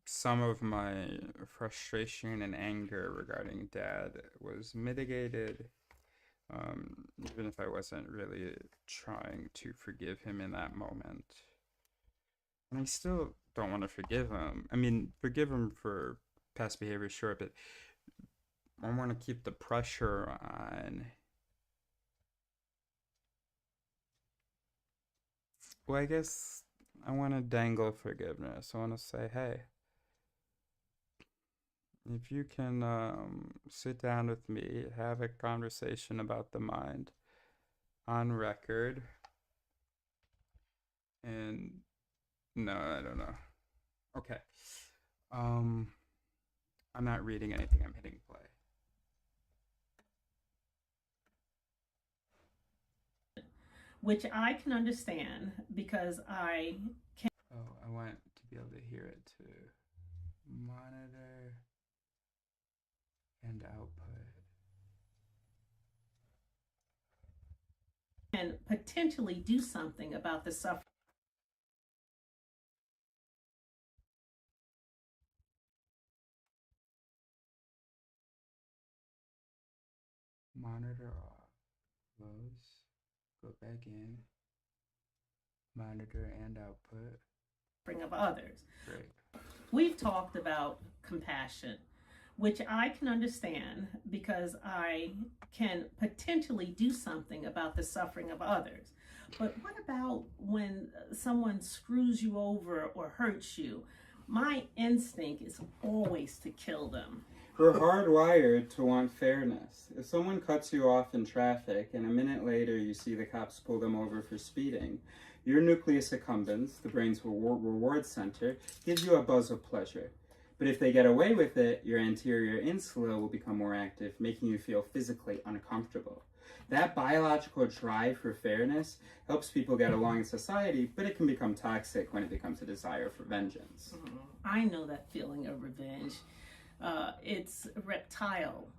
some of my frustration and anger regarding Dad was mitigated, even if I wasn't really trying to forgive him in that moment. And I still don't want to forgive him. I mean, forgive him for past behavior, sure, but I want to keep the pressure on. Well, I guess I want to dangle forgiveness. I want to say, hey, if you can sit down with me, have a conversation about the mind on record, and no, I don't know. Okay. I'm not reading anything. I'm hitting play. Which I can understand because I can. Oh, I want to be able to hear it too. Monitor and output. Can potentially do something about the suffering. Monitor off. Close. Go back in. Monitor and output. Of others. Great. We've talked about compassion, which I can understand because I can potentially do something about the suffering of others. But what about when someone screws you over or hurts you? My instinct is always to kill them. We're hardwired to want fairness. If someone cuts you off in traffic and a minute later you see the cops pull them over for speeding, your nucleus accumbens, the brain's reward center, gives you a buzz of pleasure. But if they get away with it, your anterior insula will become more active, making you feel physically uncomfortable. That biological drive for fairness helps people get along in society, but it can become toxic when it becomes a desire for vengeance. I know that feeling of revenge. It's reptilian.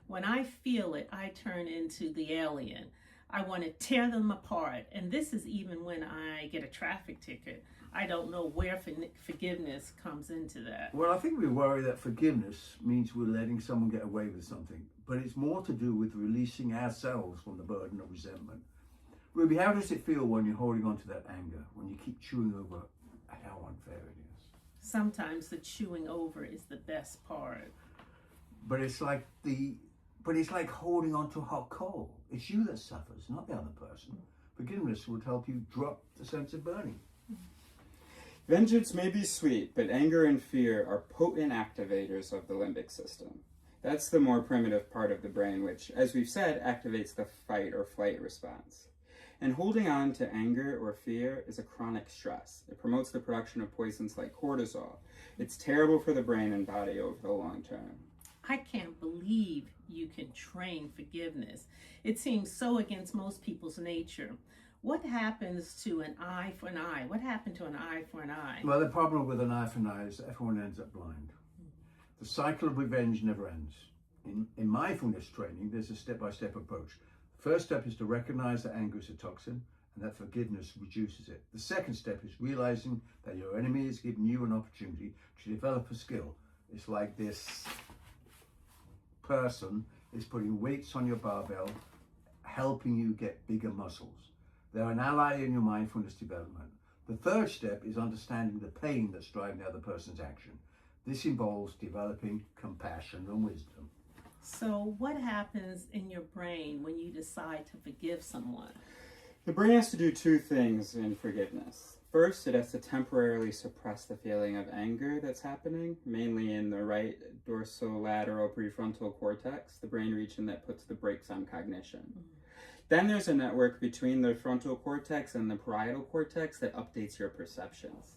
When I feel it, I turn into the alien. I want to tear them apart. And this is even when I get a traffic ticket. I don't know where forgiveness comes into that. Well, I think we worry that forgiveness means we're letting someone get away with something, but it's more to do with releasing ourselves from the burden of resentment. Ruby, how does it feel when you're holding on to that anger, when you keep chewing over how unfair it is? Sometimes the chewing over is the best part. But it's like holding on to a hot coal. It's you that suffers, not the other person. Forgiveness would help you drop the sense of burning. Vengeance may be sweet, but anger and fear are potent activators of the limbic system. That's the more primitive part of the brain, which, as we've said, activates the fight or flight response. And holding on to anger or fear is a chronic stress. It promotes the production of poisons like cortisol. It's terrible for the brain and body over the long term. I can't believe you can train forgiveness. It seems so against most people's nature. What happens to an eye for an eye? What happened to an eye for an eye? Well, the problem with an eye for an eye is that everyone ends up blind. The cycle of revenge never ends. In mindfulness training, there's a step-by-step approach. The first step is to recognize that anger is a toxin and that forgiveness reduces it. The second step is realizing that your enemy is giving you an opportunity to develop a skill. It's like this person is putting weights on your barbell, helping you get bigger muscles. They're an ally in your mindfulness development. The third step is understanding the pain that's driving the other person's action. This involves developing compassion and wisdom. So what happens in your brain when you decide to forgive someone? The brain has to do two things in forgiveness. First, it has to temporarily suppress the feeling of anger that's happening, mainly in the right dorsolateral prefrontal cortex, the brain region that puts the brakes on cognition. Then there's a network between the frontal cortex and the parietal cortex that updates your perceptions.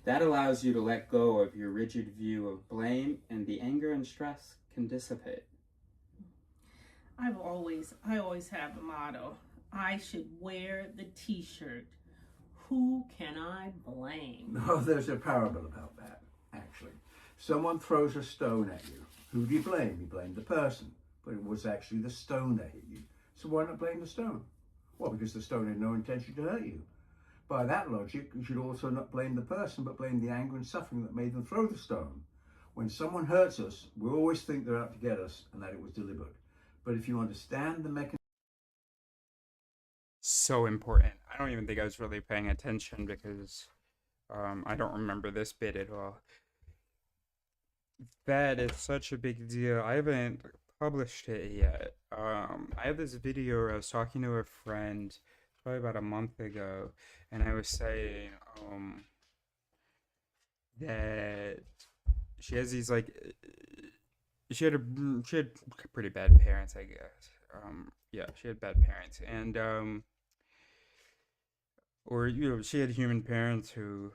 That allows you to let go of your rigid view of blame, and the anger and stress can dissipate. I always have a motto. I should wear the t-shirt. Who can I blame? No, there's a parable about that, actually. Someone throws a stone at you. Who do you blame? You blame the person, but it was actually the stone that hit you. So why not blame the stone? Well, because the stone had no intention to hurt you. By that logic, you should also not blame the person, but blame the anger and suffering that made them throw the stone. When someone hurts us, we always think they're out to get us and that it was deliberate. But if you understand the mechanism... So important. I don't even think I was really paying attention because I don't remember this bit at all. That is such a big deal. I haven't published it yet. I have this video where I was talking to a friend probably about a month ago, and I was saying that she has these like she had pretty bad parents, I guess. Yeah, she had bad parents, and or she had human parents who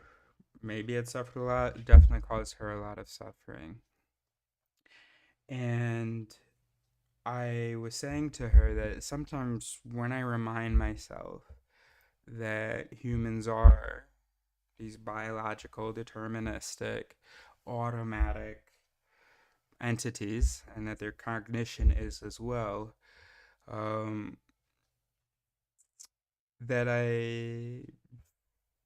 maybe had suffered a lot, definitely caused her a lot of suffering. And I was saying to her that sometimes when I remind myself that humans are these biological, deterministic, automatic entities, and that their cognition is as well, that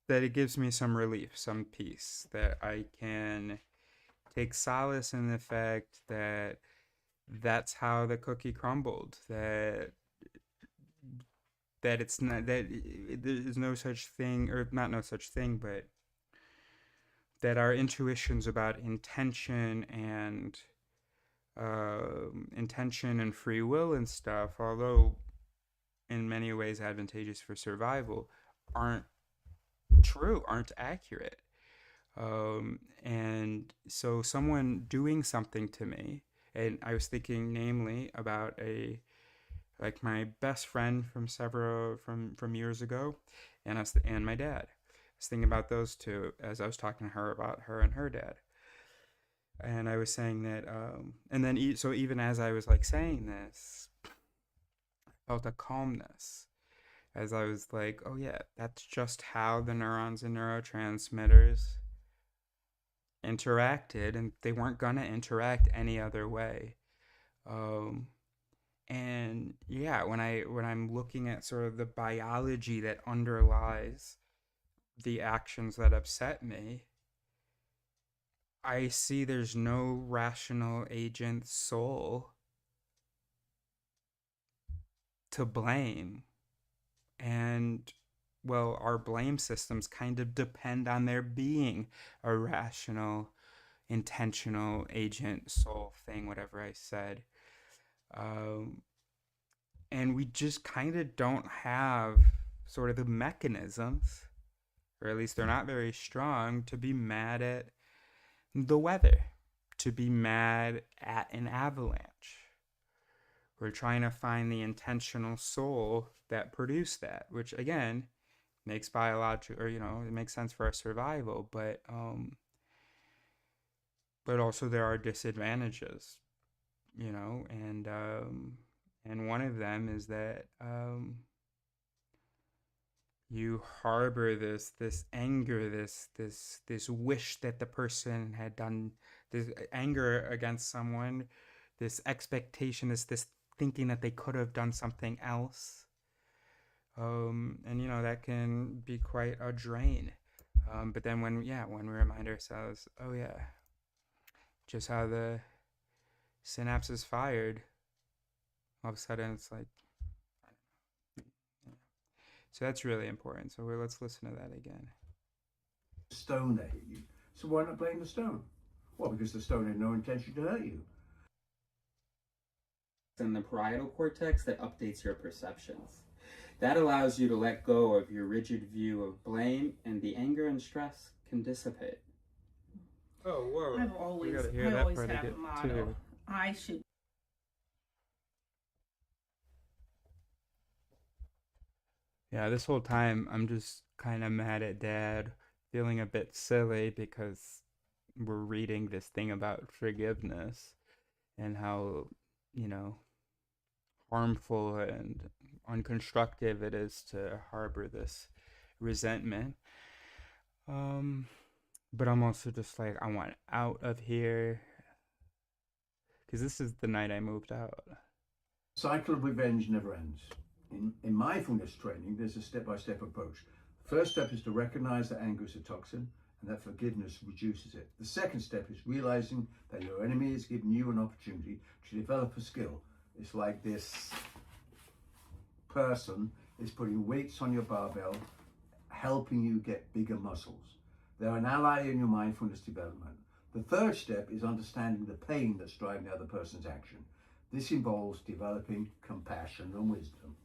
it gives me some relief, some peace, that I can take solace in the fact that that's how the cookie crumbled, that it's not, that there's no such thing, or not no such thing, but that our intuitions about intention and free will and stuff, although in many ways advantageous for survival, aren't true, aren't accurate. And so someone doing something to me, and I was thinking namely about my best friend from years ago, and my dad. I was thinking about those two as I was talking to her about her and her dad. And I was saying that, and then so even as I was like saying this, I felt a calmness as I was like, oh yeah, that's just how the neurons and neurotransmitters interacted, and they weren't gonna interact any other way. And yeah, when I'm looking at sort of the biology that underlies the actions that upset me, I see there's no rational agent soul to blame. And well, our blame systems kind of depend on there being a rational, intentional agent soul thing, whatever I said. Um, and we just kind of don't have sort of the mechanisms, or at least they're not very strong, to be mad at the weather, to be mad at an avalanche. We're trying to find the intentional soul that produced that, which again makes biological, or it makes sense for our survival, but also there are disadvantages, and one of them is that you harbor this anger, this wish that the person had done, this anger against someone, this expectation, this thinking that they could have done something else. And that can be quite a drain. But then when we remind ourselves, oh yeah, just how the synapse is fired, all of a sudden it's like, so that's really important. So let's listen to that again. Stone that hit you. So why not blame the stone? Well, because the stone had no intention to hurt you. And the parietal cortex that updates your perceptions. That allows you to let go of your rigid view of blame, and the anger and stress can dissipate. Oh, whoa. I've always have a motto. I should. Yeah, this whole time I'm just kind of mad at Dad, feeling a bit silly because we're reading this thing about forgiveness and how, harmful and unconstructive it is to harbor this resentment. But I'm also just like, I want out of here because this is the night I moved out. Cycle of revenge never ends. In mindfulness training, there's a step-by-step approach. The first step is to recognize that anger is a toxin and that forgiveness reduces it. The second step is realizing that your enemy is giving you an opportunity to develop a skill. It's like this person is putting weights on your barbell, helping you get bigger muscles. They're an ally in your mindfulness development. The third step is understanding the pain that's driving the other person's action. This involves developing compassion and wisdom.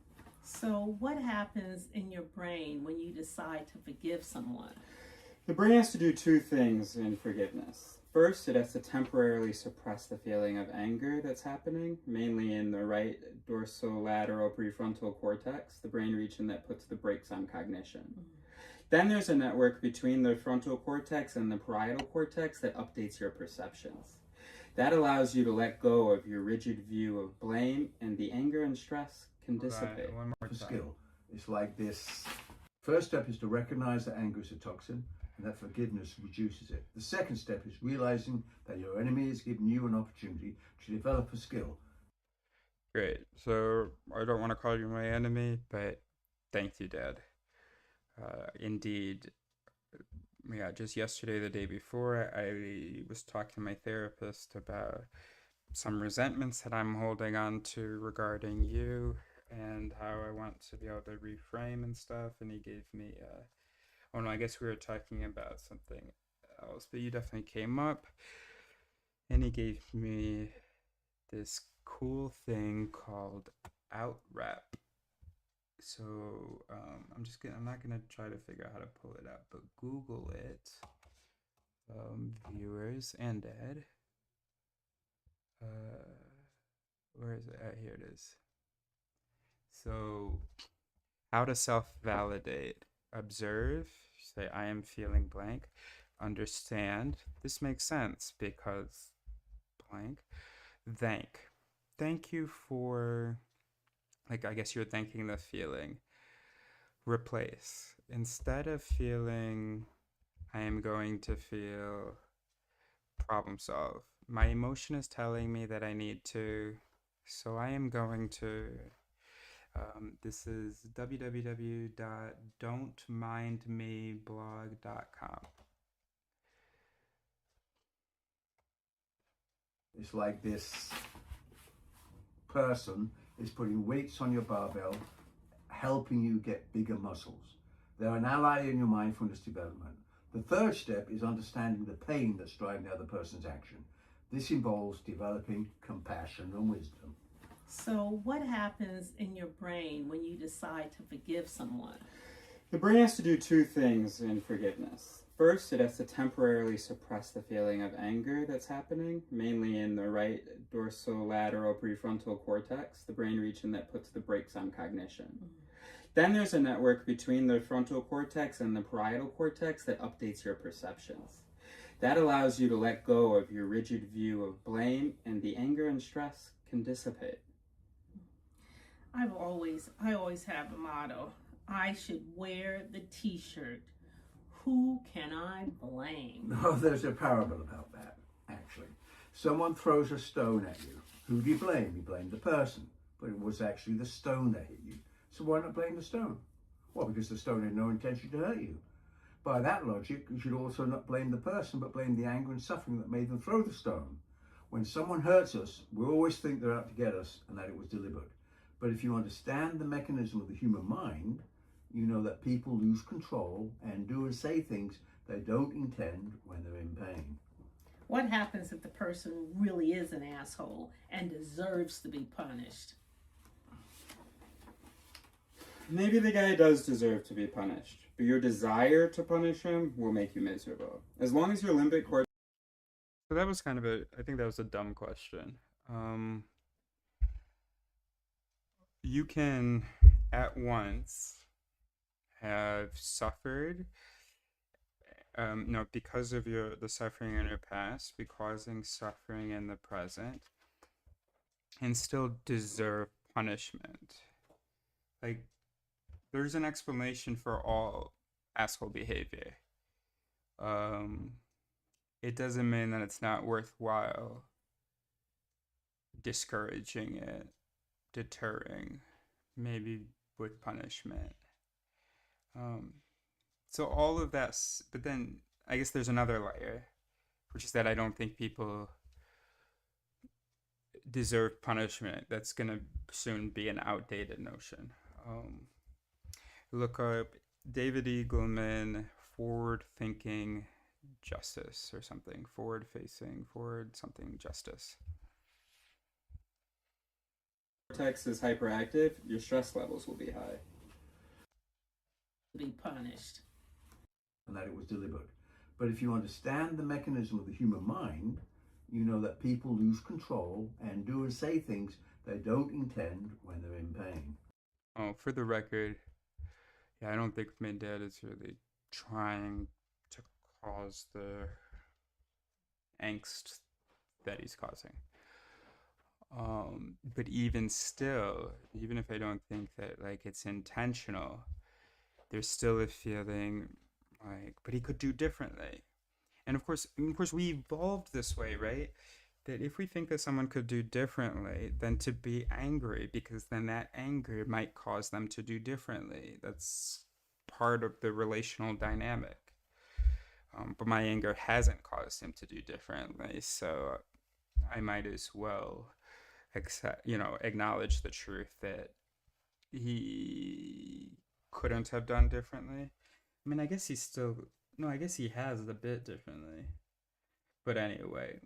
So what happens in your brain when you decide to forgive someone? The brain has to do two things in forgiveness. First, it has to temporarily suppress the feeling of anger that's happening, mainly in the right dorsolateral prefrontal cortex, the brain region that puts the brakes on cognition. Mm-hmm. Then there's a network between the frontal cortex and the parietal cortex that updates your perceptions. That allows you to let go of your rigid view of blame, and the anger and stress can dissipate. One more skill. It's like this. First step is to recognize that anger is a toxin and that forgiveness reduces it. The second step is realizing that your enemy is giving you an opportunity to develop a skill. Great. So I don't want to call you my enemy, but thank you, Dad. Indeed. Yeah, just yesterday, the day before, I was talking to my therapist about some resentments that I'm holding on to regarding you and how I want to be able to reframe and stuff. And he gave me, oh no, I guess we were talking about something else, but you definitely came up. And he gave me this cool thing called Outrap. So I'm not gonna try to figure out how to pull it up, but Google it, viewers and Ed. Where is it? Here it is. So, how to self-validate: observe, say I am feeling blank, understand. This makes sense because blank. Thank you for. Like, I guess you're thanking the feeling. Replace. Instead of feeling, I am going to feel problem solve. My emotion is telling me that I need to, so I am going to This is www.don'tmindmeblog.com. It's like this person is putting weights on your barbell, helping you get bigger muscles. They're an ally in your mindfulness development. The third step is understanding the pain that's driving the other person's action. This involves developing compassion and wisdom. So, what happens in your brain when you decide to forgive someone? The brain has to do two things in forgiveness. First, it has to temporarily suppress the feeling of anger that's happening, mainly in the right dorsolateral prefrontal cortex, the brain region that puts the brakes on cognition. Then there's a network between the frontal cortex and the parietal cortex that updates your perceptions. That allows you to let go of your rigid view of blame, and the anger and stress can dissipate. I always have a motto. I should wear the t-shirt, "Who can I blame?" No, there's a parable about that, actually. Someone throws a stone at you. Who do you blame? You blame the person, but it was actually the stone that hit you. So why not blame the stone? Well, because the stone had no intention to hurt you. By that logic, you should also not blame the person, but blame the anger and suffering that made them throw the stone. When someone hurts us, we always think they're out to get us and that it was deliberate. But if you understand the mechanism of the human mind, you know that people lose control and do and say things they don't intend when they're in pain. What happens if the person really is an asshole and deserves to be punished? Maybe the guy does deserve to be punished, but your desire to punish him will make you miserable. As long as your limbic cortex... So that was I think that was a dumb question. You can at once have suffered, because of the suffering in your past, be causing suffering in the present, and still deserve punishment. Like, there's an explanation for all asshole behavior. It doesn't mean that it's not worthwhile discouraging it, deterring, maybe with punishment. So all of that, but then I guess there's another layer, which is that I don't think people deserve punishment. That's going to soon be an outdated notion. Look up David Eagleman, Forward Thinking Justice or something. Forward something justice. Cortex is hyperactive, your stress levels will be high. Be punished. And that it was deliberate. But if you understand the mechanism of the human mind, you know that people lose control and do and say things they don't intend when they're in pain. Oh, for the record, I don't think my dad is really trying to cause the angst that he's causing. But even still, even if I don't think that it's intentional, there's still a feeling but he could do differently. And of course we evolved this way, right? That if we think that someone could do differently, then to be angry, because then that anger might cause them to do differently. That's part of the relational dynamic. But my anger hasn't caused him to do differently, so I might as well acknowledge the truth that he couldn't have done differently. I mean, I guess he has a bit differently. But anyway,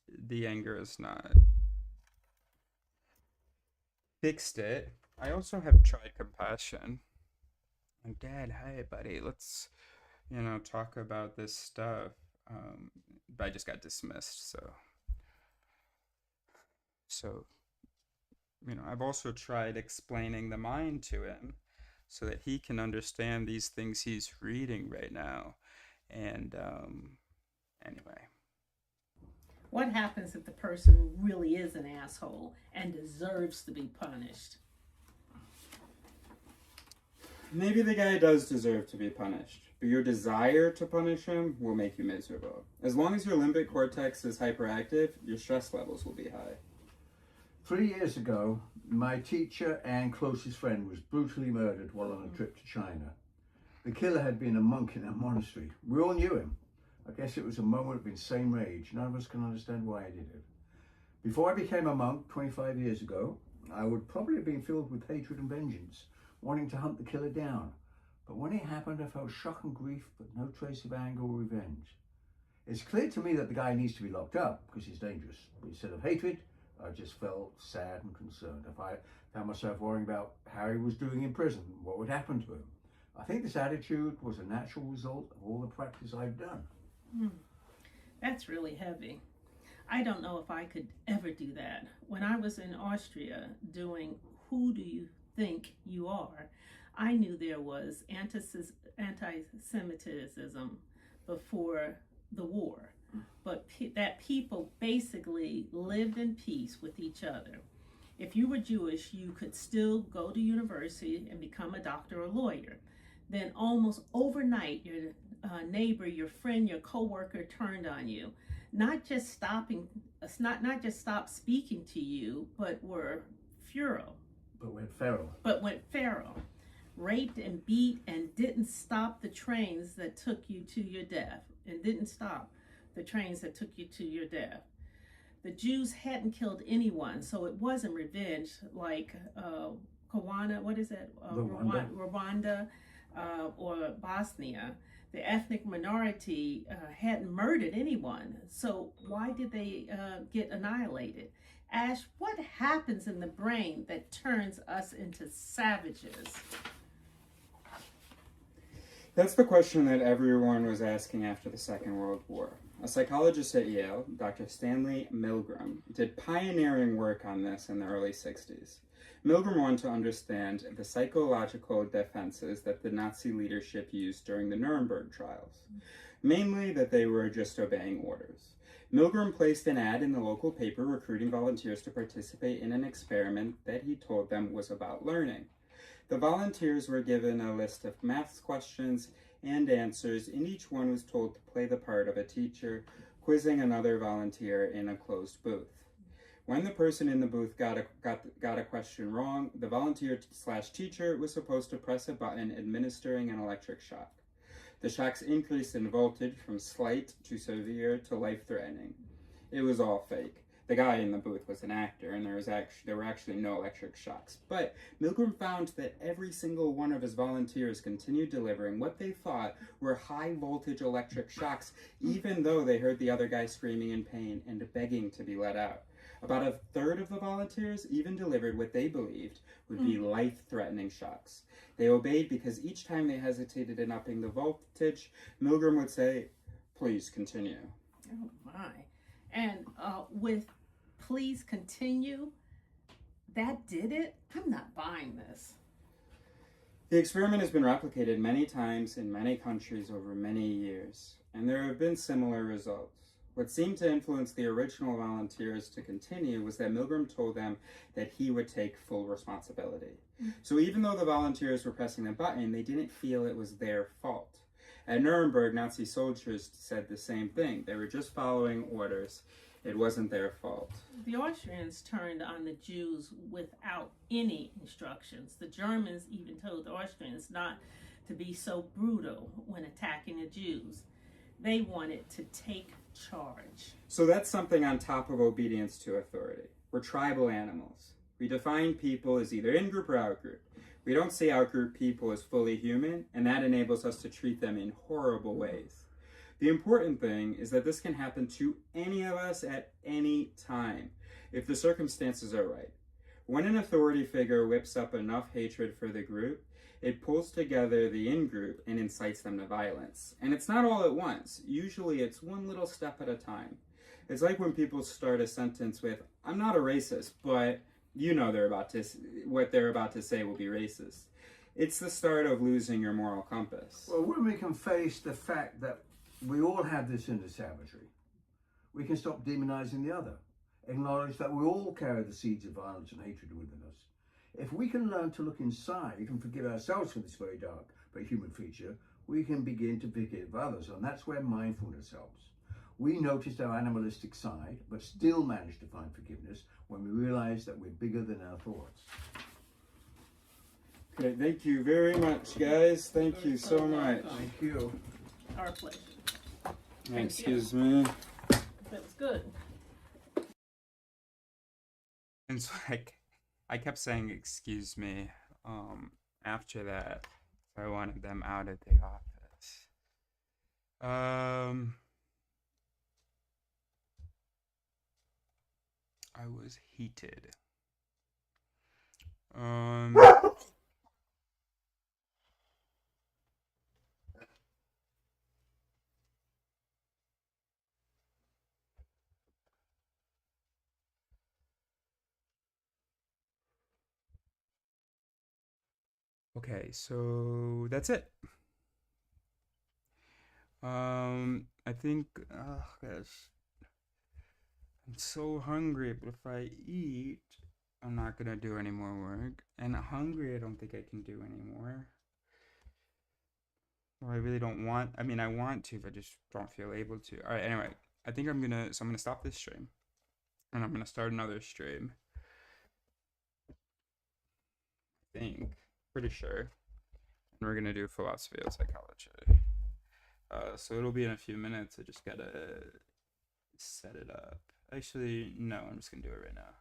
the anger is not fixed it. I also have tried compassion. Like, Dad, hey, buddy, let's, talk about this stuff. But I just got dismissed, so, I've also tried explaining the mind to him so that he can understand these things he's reading right now. And, anyway. What happens if the person really is an asshole and deserves to be punished? Maybe the guy does deserve to be punished, but your desire to punish him will make you miserable. As long as your limbic cortex is hyperactive, your stress levels will be high. 3 years ago, my teacher and closest friend was brutally murdered while on a trip to China. The killer had been a monk in a monastery. We all knew him. I guess it was a moment of insane rage. None of us can understand why he did it. Before I became a monk 25 years ago, I would probably have been filled with hatred and vengeance, wanting to hunt the killer down. But when it happened, I felt shock and grief, but no trace of anger or revenge. It's clear to me that the guy needs to be locked up because he's dangerous. But instead of hatred, I just felt sad and concerned. If I found myself worrying about how he was doing in prison, what would happen to him. I think this attitude was a natural result of all the practice I've done. That's really heavy. I don't know if I could ever do that. When I was in Austria doing Who Do You Think You Are, I knew there was anti-Semitism before the war, but that people basically lived in peace with each other. If you were Jewish, you could still go to university and become a doctor or lawyer. Then almost overnight, your neighbor, your friend, your coworker turned on you. Not just stopped speaking to you, but were feral. But went feral. Raped and beat and didn't stop the trains that took you to your death. The Jews hadn't killed anyone, so it wasn't revenge like Rwanda, or Bosnia. The ethnic minority hadn't murdered anyone, so why did they get annihilated? Ash, what happens in the brain that turns us into savages? That's the question that everyone was asking after the Second World War. A psychologist at Yale, Dr. Stanley Milgram, did pioneering work on this in the early 60s. Milgram wanted to understand the psychological defenses that the Nazi leadership used during the Nuremberg trials, mainly that they were just obeying orders. Milgram placed an ad in the local paper recruiting volunteers to participate in an experiment that he told them was about learning. The volunteers were given a list of maths questions and answers, and each one was told to play the part of a teacher quizzing another volunteer in a closed booth. When the person in the booth got a question wrong, the volunteer/teacher was supposed to press a button administering an electric shock. The shocks increased in voltage from slight to severe to life-threatening. It was all fake. The guy in the booth was an actor, and there were actually no electric shocks. But Milgram found that every single one of his volunteers continued delivering what they thought were high-voltage electric shocks, even though they heard the other guy screaming in pain and begging to be let out. About a third of the volunteers even delivered what they believed would be life-threatening shocks. They obeyed because each time they hesitated in upping the voltage, Milgram would say, "Please continue." Oh my. And with "please continue," that did it? I'm not buying this. The experiment has been replicated many times in many countries over many years, and there have been similar results. What seemed to influence the original volunteers to continue was that Milgram told them that he would take full responsibility. So even though the volunteers were pressing the button, they didn't feel it was their fault. At Nuremberg, Nazi soldiers said the same thing. They were just following orders. It wasn't their fault. The Austrians turned on the Jews without any instructions. The Germans even told the Austrians not to be so brutal when attacking the Jews. They wanted to take charge. So that's something on top of obedience to authority. We're tribal animals. We define people as either in-group or out-group. We don't see out-group people as fully human, and that enables us to treat them in horrible ways. The important thing is that this can happen to any of us at any time, if the circumstances are right. When an authority figure whips up enough hatred for the group, it pulls together the in-group and incites them to violence. And it's not all at once. Usually it's one little step at a time. It's like when people start a sentence with, "I'm not a racist," but you know what they're about to say will be racist. It's the start of losing your moral compass. Well, when we can face the fact that we all have this inner savagery, we can stop demonizing the other, acknowledge that we all carry the seeds of violence and hatred within us. If we can learn to look inside and forgive ourselves for this very dark but human feature, we can begin to forgive others, and that's where mindfulness helps. We noticed our animalistic side, but still managed to find forgiveness when we realized that we're bigger than our thoughts. Okay, thank you very much, guys. Thank you so much. Thank you. Our pleasure. Excuse me. That was good. And so I kept saying excuse me after that. So I wanted them out of the office. I was heated. Okay, so that's it. I think, oh gosh, I'm so hungry, but if I eat, I'm not gonna do any more work. And hungry, I don't think I can do anymore. Or I really don't want, I mean, I want to, but just don't feel able to. All right, anyway, I think I'm gonna stop this stream. And I'm gonna start another stream. I think, pretty sure. And we're gonna do philosophy of psychology. So it'll be in a few minutes. I just gotta set it up. Actually, no, I'm just gonna do it right now.